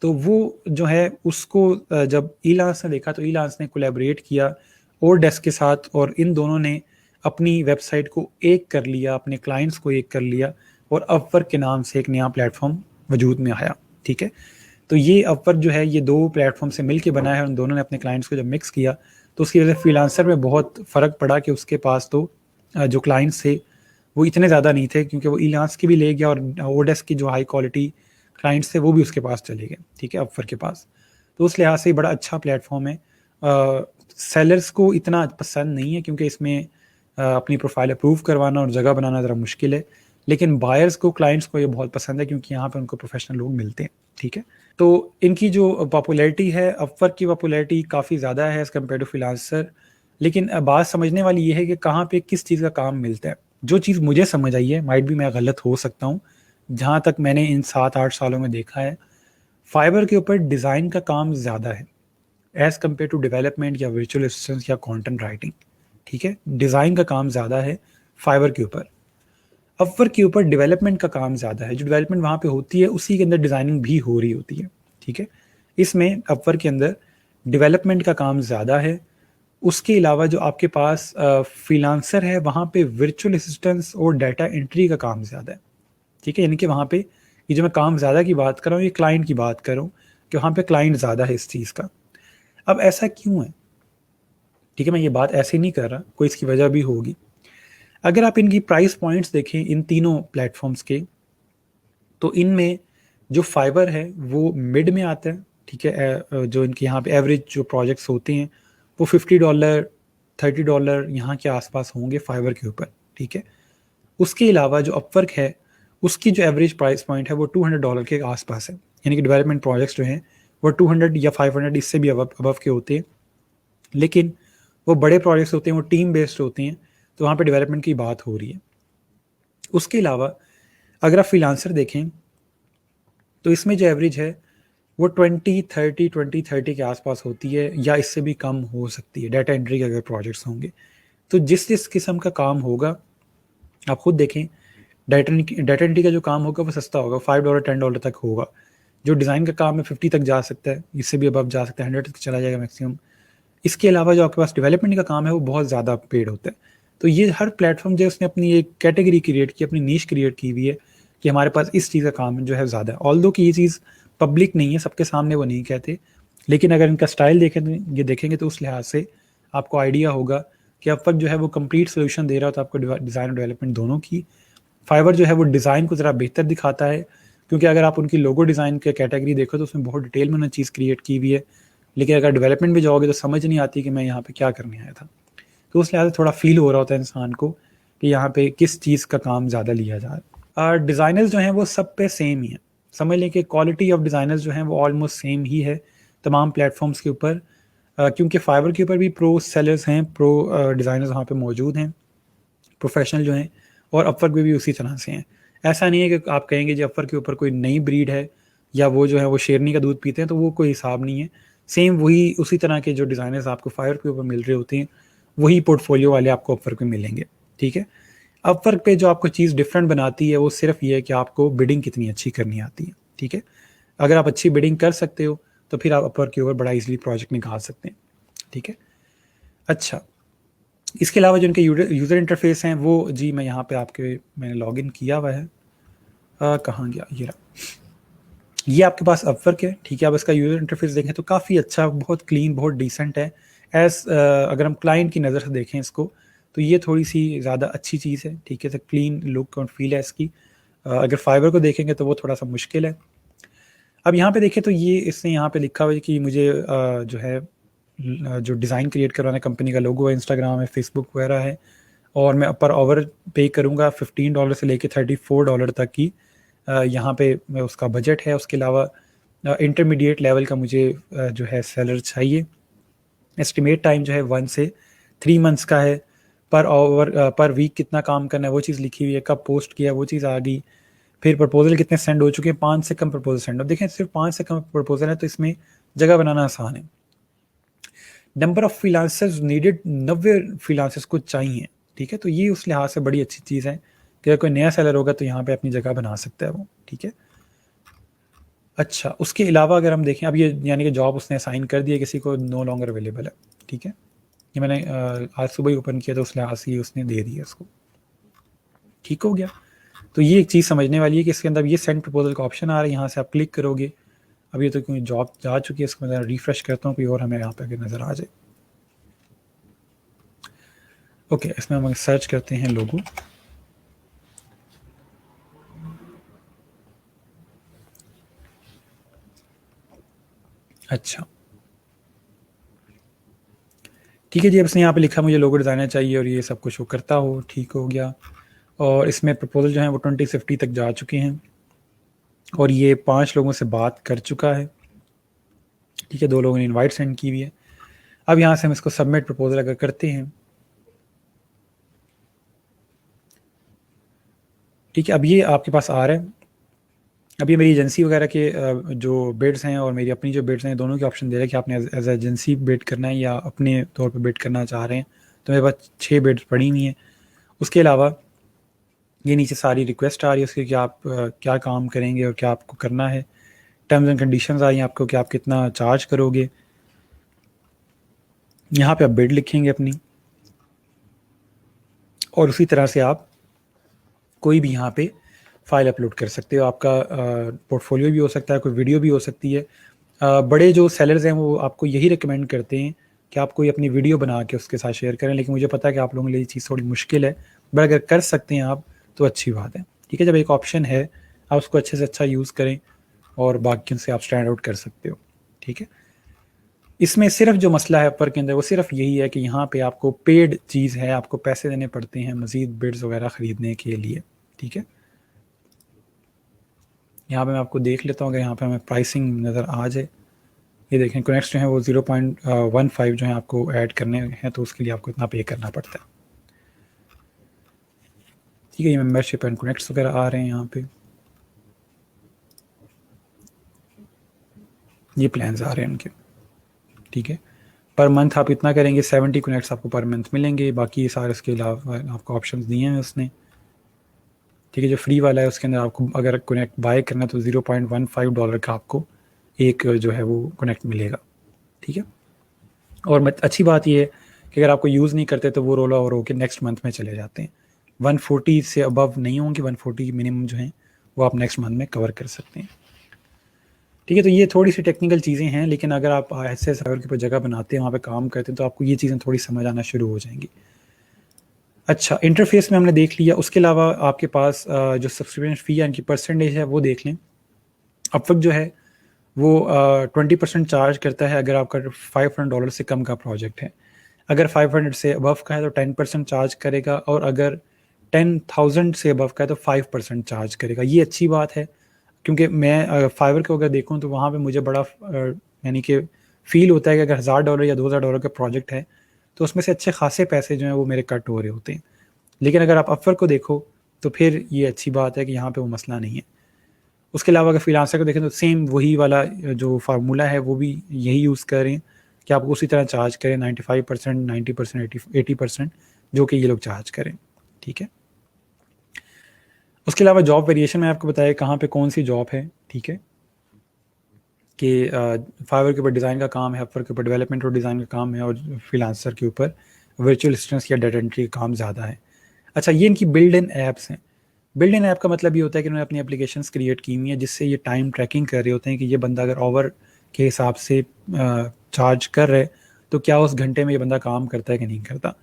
तो वो जो है उसको जब ईलांस ने देखा तो ईलांस ने कोलैबोरेट किया ओरडेस्क के साथ, और इन दोनों ने अपनी वेबसाइट को एक कर लिया, अपने क्लाइंट्स को एक कर लिया, और अपवर्क के नाम से एक नया प्लेटफॉर्म वजूद में आया। ठीक है, तो ये अपवर्क जो है ये दो प्लेटफॉर्म से मिलके बना है, और उन दोनों ने अपने क्लाइंट्स को जब मिक्स किया तो उसकी वजह से फ्रीलांसर में बहुत फ़र्क पड़ा कि उसके पास तो जो क्लाइंट्स थे वो इतने ज़्यादा नहीं थे, क्योंकि वो ईलांस की भी ले गया और ओडेस्क की जो हाई क्वालिटी क्लाइंट्स थे वो भी उसके पास चले गए। ठीक है, अपवर्क के पास। तो उस लिहाज से बड़ा अच्छा प्लेटफॉर्म है। सेलर्स को इतना पसंद नहीं है क्योंकि इसमें अपनी प्रोफाइल अप्रूव करवाना और जगह बनाना ज़रा मुश्किल है, लेकिन बायर्स को, क्लाइंट्स को ये बहुत पसंद है क्योंकि यहाँ पे उनको प्रोफेशनल लोग मिलते हैं। ठीक है, तो इनकी जो पॉपुलैरिटी है, अपवर्क की पॉपुलैरिटी काफ़ी ज़्यादा है एज़ कम्पेयर टू फ्रीलांसर। लेकिन बात समझने वाली ये है कि कहाँ पे किस चीज़ का काम मिलता है। जो चीज़ मुझे समझ आई है, माइट भी मैं गलत हो सकता हूँ, जहाँ तक मैंने इन 7-8 सालों में देखा है, फाइबर के ऊपर डिज़ाइन का काम ज़्यादा है एज़ कम्पेयर टू डेवलपमेंट या वर्चुअल असिस्टेंस या कंटेंट राइटिंग। ठीक है, डिज़ाइन का काम ज़्यादा है फाइबर के ऊपर। अपवर्क के ऊपर डेवलपमेंट का काम ज़्यादा है, जो डेवलपमेंट वहाँ पे होती है उसी के अंदर डिज़ाइनिंग भी हो रही होती है। ठीक है, इसमें अपवर्क के अंदर डेवलपमेंट का काम ज़्यादा है। उसके अलावा जो आपके पास फ्रीलांसर है वहाँ पे वर्चुअल असिस्टेंस और डाटा एंट्री का काम ज़्यादा है। ठीक है, यानी कि वहाँ पे ये जो मैं काम ज़्यादा की बात कर रहा हूँ, ये क्लाइंट की बात कर रहा हूँ कि वहाँ पे क्लाइंट ज़्यादा है इस चीज़ का। अब ऐसा क्यों है? ठीक है, मैं ये बात ऐसे नहीं कर रहा, कोई इसकी वजह भी होगी। अगर आप इनकी प्राइस पॉइंट्स देखें इन तीनों प्लेटफॉर्म्स के, तो इनमें जो फाइबर है वो मिड में आता है। ठीक है, जो इनके यहाँ पे एवरेज जो प्रोजेक्ट्स होते हैं वो $50 $30 यहाँ के आसपास होंगे फाइबर के ऊपर। ठीक है, उसके अलावा जो अपवर्क है उसकी जो एवरेज प्राइस पॉइंट है वो $200 के आसपास है, यानी कि डेवलपमेंट प्रोजेक्ट्स जो हैं वो 200 या 500 इससे भी अबव के होते हैं। लेकिन वो बड़े प्रोजेक्ट्स होते हैं, वो टीम बेस्ड होते हैं, तो वहाँ पे डेवलपमेंट की बात हो रही है। उसके अलावा अगर आप फ्रीलांसर देखें तो इसमें जो एवरेज है वो 20-30 के आसपास होती है, या इससे भी कम हो सकती है डाटा एंट्री के अगर प्रोजेक्ट्स होंगे। तो जिस जिस किस्म का काम होगा आप खुद देखें, डाटा एंट्री का जो काम होगा वो सस्ता होगा, $5 $10 तक होगा। जो डिज़ाइन का काम है 50 तक जा सकता है, इससे भी अबव जा सकता है, 100 तक चला जाएगा मैक्सिमम। इसके अलावा जो आपके पास डेवलपमेंट का काम है वो बहुत ज़्यादा पेड होता है। तो ये हर प्लेटफॉर्म जो उसने अपनी एक कैटेगरी क्रिएट की, अपनी नीश क्रिएट की हुई है कि हमारे पास इस चीज़ का काम जो है ज़्यादा है। ऑल्दो कि ये चीज़ पब्लिक नहीं है, सबके सामने वो नहीं कहते, लेकिन अगर इनका स्टाइल ये देखेंगे तो उस लिहाज से आपको आइडिया होगा कि अपवर्क जो है वो कंप्लीट सोल्यूशन दे रहा होता है आपको डिज़ाइन और डेवलपमेंट दोनों की। फाइबर जो है वो डिज़ाइन को ज़रा बेहतर दिखाता है, क्योंकि अगर आप उनकी लोगो डिज़ाइन के कैटेगरी देखो तो उसमें बहुत डिटेल में उन्होंने चीज़ क्रिएट की हुई है, लेकिन अगर डेवलपमेंट में जाओगे तो समझ नहीं आती कि मैं यहाँ पे क्या करने आया था। तो उस लिहाज से थोड़ा फील हो रहा होता है इंसान को कि यहाँ पे किस चीज़ का काम ज़्यादा लिया जा रहा है। डिज़ाइनर्स जो हैं वो सब पे सेम ही है, समझ लें कि क्वालिटी ऑफ डिज़ाइनर्स जो हैं वो ऑलमोस्ट सेम ही है तमाम प्लेटफॉर्म्स के ऊपर, क्योंकि फाइबर के ऊपर भी प्रो सेलर्स हैं, प्रो डिज़ाइनर्स वहाँ पे मौजूद हैं, प्रोफेशनल जो हैं, और अपवर्क भी उसी तरह से हैं। ऐसा नहीं है कि आप कहेंगे जी अपवर्क के ऊपर कोई नई ब्रीड है या वो जो है वो शेरनी का दूध पीते हैं, तो वो कोई हिसाब नहीं है। सेम वही उसी तरह के जो डिज़ाइनर्स आपको फाइवर के ऊपर मिल रहे होते हैं वही पोर्टफोलियो वाले आपको अपवर्क में मिलेंगे। ठीक है, अपवर्क पे जो आपको चीज़ डिफरेंट बनाती है वो सिर्फ ये है कि आपको बिडिंग कितनी अच्छी करनी आती है। ठीक है, अगर आप अच्छी बिडिंग कर सकते हो तो फिर आप अपवर्क के ऊपर बड़ा इजीली प्रोजेक्ट निकाल सकते हैं। ठीक है, अच्छा, इसके अलावा जो इनके यूज़र इंटरफेस हैं वो जी मैं यहाँ पे मैंने लॉगिन किया हुआ है, कहाँ गया, ये रहा, ये आपके पास अपवर्क है। ठीक है, अब इसका यूज़र इंटरफेस देखें तो काफ़ी अच्छा, बहुत क्लीन, बहुत डिसेंट है। अगर हम क्लाइंट की नज़र से देखें इसको तो ये थोड़ी सी ज़्यादा अच्छी चीज़ है। ठीक है, तो क्लीन लुक और फील है इसकी। अगर फाइबर को देखेंगे तो वो थोड़ा सा मुश्किल है। अब यहाँ पे देखें तो ये इसने यहाँ पे लिखा हुआ है कि मुझे जो है जो डिज़ाइन क्रिएट करवाना, कंपनी का लोगो है, इंस्टाग्राम है, फेसबुक वगैरह है, और मैं पर आवर पे करूँगा $15 से लेके $34 तक की यहाँ पे उसका बजट है। उसके अलावा इंटरमीडिएट लेवल का मुझे जो है सेलर चाहिए। एस्टिमेट टाइम जो है 1 से 3 मंथ्स का है। पर वीक कितना काम करना है वो चीज़ लिखी हुई है, कब पोस्ट किया वो चीज़ आ गई। फिर प्रपोजल कितने सेंड हो चुके हैं, 5 से कम प्रपोजल सेंड हो। देखें सिर्फ 5 से कम प्रपोजल है तो इसमें जगह बनाना आसान है। Number of freelancers needed, 90 freelancers को चाहिए। ठीक है, तो ये उस लिहाज से बड़ी अच्छी चीज़ है कि अगर कोई नया सेलर होगा तो यहाँ पे अपनी जगह बना सकता है वो। ठीक है, अच्छा, उसके अलावा अगर हम देखें, अब ये यानी कि जॉब उसने असाइन कर दिया किसी को, नो लॉन्गर अवेलेबल है, ठीक है। ये मैंने आज सुबह ही ओपन किया तो उस लिहाज से ही उसने दे दिया उसको, ठीक हो गया। तो ये एक चीज़ समझने वाली है कि इसके अंदर ये सेंड प्रपोजल का ऑप्शन आ रहा है, यहाँ से आप क्लिक करोगे। अब ये तो क्योंकि जॉब जा चुकी है, इसको मैं रिफ्रेश करता हूँ, कोई और हमें यहाँ पे अगर नज़र आ जाए। ओके, इसमें हम सर्च करते हैं लोगो। अच्छा, ठीक है जी। अब इसने यहाँ पे लिखा मुझे लोगो डिज़ाइनर चाहिए और ये सब कुछ वो करता हो, ठीक हो गया। और इसमें प्रपोजल जो है वो 2050 तक जा चुके हैं और ये 5 लोगों से बात कर चुका है, ठीक है। 2 लोगों ने इनवाइट सेंड की हुई है। अब यहाँ से हम इसको सबमिट प्रपोजल अगर करते हैं, ठीक है। अब ये आपके पास आ रहा है। अब ये मेरी एजेंसी वगैरह के जो बिड्स हैं और मेरी अपनी जो बिड्स हैं, दोनों के ऑप्शन दे रहे हैं कि आपने एज एजेंसी बिड करना है या अपने तौर पे बिड करना चाह रहे हैं। तो मेरे पास 6 बिड्स पड़ी हुई हैं। उसके अलावा ये नीचे सारी रिक्वेस्ट आ रही है उसकी कि आप क्या काम करेंगे और क्या आपको करना है। टर्म्स एंड कंडीशंस आ रही हैं आपको कि आप कितना चार्ज करोगे। यहाँ पे आप बिड लिखेंगे अपनी, और उसी तरह से आप कोई भी यहाँ पे फाइल अपलोड कर सकते हो। आपका पोर्टफोलियो भी हो सकता है, कोई वीडियो भी हो सकती है। बड़े जो सेलर्स हैं वो आपको यही रिकमेंड करते हैं कि आप कोई अपनी वीडियो बना के उसके साथ शेयर करें, लेकिन मुझे पता है कि आप लोगों के लिए ये चीज़ थोड़ी मुश्किल है, बट अगर कर सकते हैं आप तो अच्छी बात है, ठीक है। जब एक ऑप्शन है आप उसको अच्छे से अच्छा यूज़ करें और बाकियों से आप स्टैंड आउट कर सकते हो, ठीक है। इसमें सिर्फ जो मसला है अपर के अंदर वो सिर्फ यही है कि यहाँ पे आपको पेड चीज़ है, आपको पैसे देने पड़ते हैं मज़ीद बिड्स वगैरह ख़रीदने के लिए, ठीक है। यहाँ पे मैं आपको देख लेता हूँ, अगर यहाँ पे हमें प्राइसिंग नज़र आ जाए। ये देखें कनेक्ट्स जो है वो 0.15 जो है आपको ऐड करने हैं, तो उसके लिए आपको इतना पे करना पड़ता है, ठीक है। ये मेंबरशिप एंड कनेक्ट्स वगैरह आ रहे हैं यहाँ पे, ये प्लान्स आ रहे हैं उनके, ठीक है। पर मंथ आप इतना करेंगे 70 कनेक्ट्स आपको पर मंथ मिलेंगे। बाकी सारे इसके अलावा आपको ऑप्शन दिए हैं उसने, ठीक है। जो फ्री वाला है उसके अंदर आपको अगर कनेक्ट बाय करना तो $0.15 का आपको एक जो है वो कनेक्ट मिलेगा, ठीक है। और अच्छी बात ये है कि अगर आपको यूज़ नहीं करते तो वो रोल ओवर होकर नेक्स्ट मंथ में चले जाते हैं। 140 से अबव नहीं होंगे, 140 मिनिमम जो हैं वो आप नेक्स्ट मंथ में कवर कर सकते हैं, ठीक है। तो ये थोड़ी सी टेक्निकल चीज़ें हैं, लेकिन अगर आप ऐसे सर्वर के ऊपर जगह बनाते हैं, वहाँ पे काम करते हैं, तो आपको ये चीज़ें थोड़ी समझ आना शुरू हो जाएंगी। अच्छा, इंटरफेस में हमने देख लिया। उसके अलावा आपके पास जो सब्सक्रिप्शन फ़ी है, इनकी परसेंटेज है वो देख लें। अपवर्क जो है वो 20% चार्ज करता है अगर आपका $500 से कम का प्रोजेक्ट है। अगर 500 से अबव का है तो 10% चार्ज करेगा, और अगर 10,000 से अबव का है तो 5% चार्ज करेगा। ये अच्छी बात है, क्योंकि मैं फाइवर को अगर देखूँ तो वहाँ पे मुझे बड़ा यानी कि फ़ील होता है कि अगर $1000 या $2000 का प्रोजेक्ट है तो उसमें से अच्छे खासे पैसे जो हैं वो मेरे कट हो रहे होते हैं। लेकिन अगर आप अपवर्क को देखो तो फिर ये अच्छी बात है कि यहाँ पे वो मसला नहीं है। उसके अलावा अगर फ्रीलांसर को देखें तो सेम वही वाला जो फार्मूला है वो भी यही यूज़ करें कि आप उसी तरह चार्ज करें 95%, 90%, 80% जो कि ये लोग चार्ज करें, ठीक है। उसके अलावा जॉब वेरिएशन में आपको बताया कहाँ पे कौन सी जॉब है, ठीक है। कि फाइवर के ऊपर डिज़ाइन का काम है, अपवर्क के ऊपर डेवलपमेंट और डिज़ाइन का काम है, और फ्रीलांसर के ऊपर वर्चुअल असिस्टेंट्स या डाटा एंट्री का काम ज़्यादा है। अच्छा, ये इनकी बिल्ड इन ऐप्स हैं। बिल्ड इन ऐप का मतलब ये होता है कि उन्होंने अपनी एप्लीकेशंस क्रिएट की हुई है जिससे ये टाइम ट्रैकिंग कर रहे होते हैं कि ये बंदा अगर ओवर के हिसाब से चार्ज कर रहे तो क्या उस घंटे में ये बंदा काम करता है कि नहीं करता।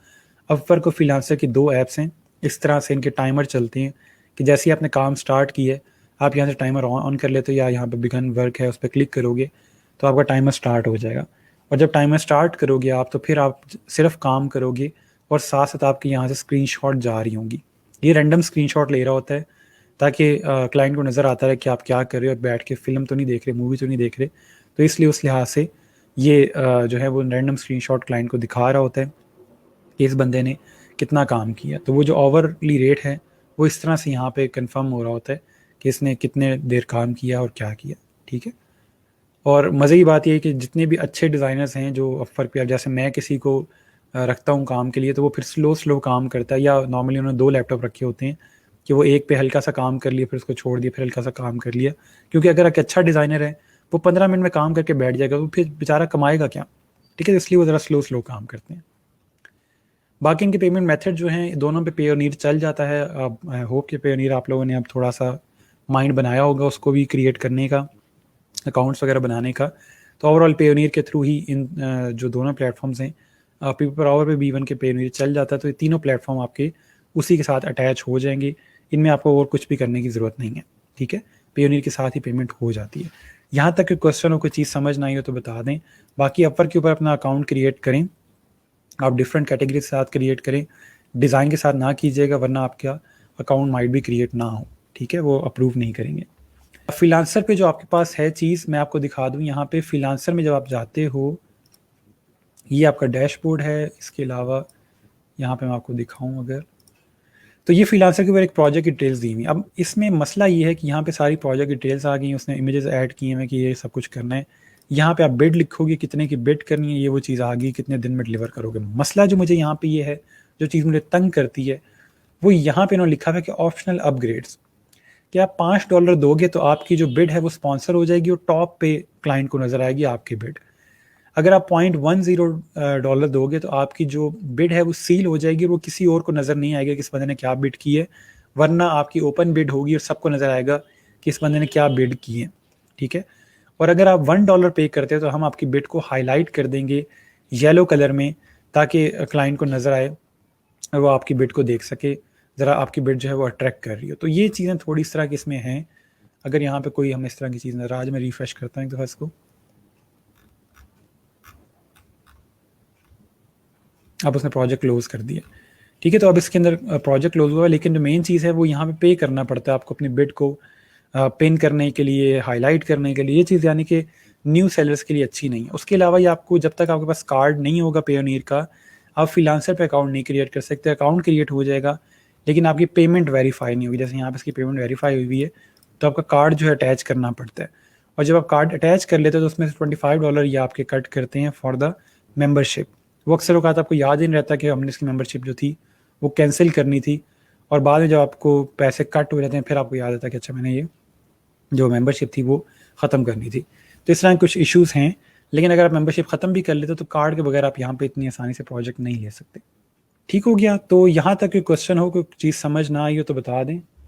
अपवर्क और फ्रीलांसर की 2 ऐप्स हैं। इस तरह से इनके टाइमर चलते हैं कि जैसे ही आपने काम स्टार्ट किया है आप यहाँ से टाइमर ऑन कर लेते हो, या यहाँ पे बिगन वर्क है उस पर क्लिक करोगे तो आपका टाइमर स्टार्ट हो जाएगा। और जब टाइमर स्टार्ट करोगे आप तो फिर आप सिर्फ काम करोगे और साथ साथ आपके यहाँ से स्क्रीनशॉट जा रही होंगी। ये रैंडम स्क्रीनशॉट ले रहा होता है ताकि क्लाइंट को नज़र आता है कि आप क्या कर रहे हो और बैठ के फिल्म तो नहीं देख रहे, मूवी तो नहीं देख रहे। तो इसलिए उस लिहाज से ये जो है वो रैंडम स्क्रीनशॉट क्लाइंट को दिखा रहा होता है कि इस बंदे ने कितना काम किया। तो वो जो ओवरली रेट है वो इस तरह से यहाँ पे कंफर्म हो रहा होता है कि इसने कितने देर काम किया और क्या किया, ठीक है। और मज़े की बात यह है कि जितने भी अच्छे डिज़ाइनर्स हैं जो अपवर्क पे, जैसे मैं किसी को रखता हूँ काम के लिए तो वो फिर स्लो स्लो काम करता है, या नॉर्मली उन्होंने 2 लैपटॉप रखे होते हैं कि वो एक पे हल्का सा काम कर लिया, फिर उसको छोड़ दिया, फिर हल्का सा काम कर लिया। क्योंकि अगर एक अच्छा डिज़ाइनर है, वो 15 मिनट में काम करके बैठ जाएगा, तो फिर बेचारा कमाएगा क्या? ठीक है, इसलिए वो ज़रा स्लो स्लो काम करते हैं। बाकी इनके पेमेंट मेथड जो हैं, दोनों पे पेयोनीर चल जाता है। अब आई होप कि पेयोनीर आप लोगों ने अब थोड़ा सा माइंड बनाया होगा उसको भी क्रिएट करने का, अकाउंट्स वगैरह बनाने का। तो ओवरऑल पेयोनीर के थ्रू ही इन जो दोनों प्लेटफॉर्म्स हैं, पीपल पर आवर पे B1 के पेयोनीर चल जाता है। तो ये तीनों प्लेटफॉर्म आपके उसी के साथ अटैच हो जाएंगे। इनमें आपको और कुछ भी करने की ज़रूरत नहीं है। ठीक है, पेयोनीर के साथ ही पेमेंट हो जाती है। यहाँ तक कि क्वेश्चन हो, कोई चीज़ समझ ना आई हो तो बता दें। बाकी अपवर के ऊपर अपना अकाउंट क्रिएट करें, आप डिफरेंट कैटेगरी के साथ क्रिएट करें, डिज़ाइन के साथ ना कीजिएगा, वरना आपका अकाउंट माइट भी क्रिएट ना हो। ठीक है, वो अप्रूव नहीं करेंगे। फ्रीलांसर पे जो आपके पास है चीज़, मैं आपको दिखा दूं। यहाँ पे फ्रीलांसर में जब आप जाते हो, ये आपका डैशबोर्ड है। इसके अलावा यहाँ पे मैं आपको दिखाऊं अगर, तो ये फ्रीलांसर के ऊपर एक प्रोजेक्ट की डिटेल्स दी हुई। अब इसमें मसला ये है कि यहाँ पे सारी प्रोजेक्ट डिटेल्स आ गई हैं, उसने इमेजेस ऐड किए हैं कि ये सब कुछ करना है। यहाँ पे आप बिड लिखोगे, कितने की बिड करनी है, ये वो चीज़ आ गई, कितने दिन में डिलीवर करोगे। मसला जो मुझे यहाँ पे ये है, जो चीज़ मुझे तंग करती है, वो यहाँ पे इन्होंने लिखा हुआ है कि ऑप्शनल अपग्रेड्स, कि आप $5 दोगे तो आपकी जो बिड है वो स्पॉन्सर हो जाएगी और टॉप पे क्लाइंट को नजर आएगी आपकी बिड। अगर आप $0.10 दोगे तो आपकी जो बिड है वो सील हो जाएगी, वो किसी और को नजर नहीं आएगा कि इस बंदे ने क्या बिड की है, वरना आपकी ओपन बिड होगी और सबको नजर आएगा कि इस बंदे ने क्या बिड की है। ठीक है, और अगर आप $1 पे करते हैं तो हम आपकी बिड को हाईलाइट कर देंगे येलो कलर में, ताकि क्लाइंट को नजर आए और वो आपकी बिड को देख सके, ज़रा आपकी बिड जो है वो अट्रैक्ट कर रही हो। तो ये चीज़ें थोड़ी इस तरह की इसमें हैं। अगर यहाँ पे कोई हम इस तरह की चीज़ नजर, आज मैं रिफ्रेश करता हूँ एक दफ़ा इसको, अब उसने प्रोजेक्ट क्लोज कर दिया। ठीक है, तो अब इसके अंदर प्रोजेक्ट क्लोज हुआ, लेकिन जो मेन चीज़ है वो यहाँ पे पे करना पड़ता है आपको अपनी बिड को पिन करने के लिए, हाईलाइट करने के लिए। ये चीज़ यानी कि न्यू सेलर्स के लिए अच्छी नहीं है। उसके अलावा ये आपको, जब तक आपके पास कार्ड नहीं होगा पेयोनीर का, आप फ्रीलांसर पे अकाउंट नहीं क्रिएट कर सकते। अकाउंट क्रिएट हो जाएगा लेकिन आपकी पेमेंट वेरीफाई नहीं होगी। जैसे यहाँ पे इसकी पेमेंट वेरीफाई हुई है, तो आपका कार्ड जो है अटैच करना पड़ता है। और जब आप कार्ड अटैच कर लेते हो तो उसमें से $25 ये आपके कट करते हैं फॉर द मेम्बरशिप। वो अक्सर औकात आपको याद ही नहीं रहता कि हमने इसकी मेम्बरशिप जो थी वो कैंसिल करनी थी, और बाद में जब आपको पैसे कट हो जाते हैं फिर आपको याद आता है कि अच्छा मैंने ये जो मेंबरशिप थी वो ख़त्म करनी थी। तो इस तरह कुछ इश्यूज़ हैं, लेकिन अगर आप मेंबरशिप ख़त्म भी कर लेते हो तो कार्ड के बगैर आप यहाँ पे इतनी आसानी से प्रोजेक्ट नहीं ले सकते। ठीक हो गया, तो यहाँ तक कोई क्वेश्चन हो, कोई चीज़ समझ ना आई हो तो बता दें।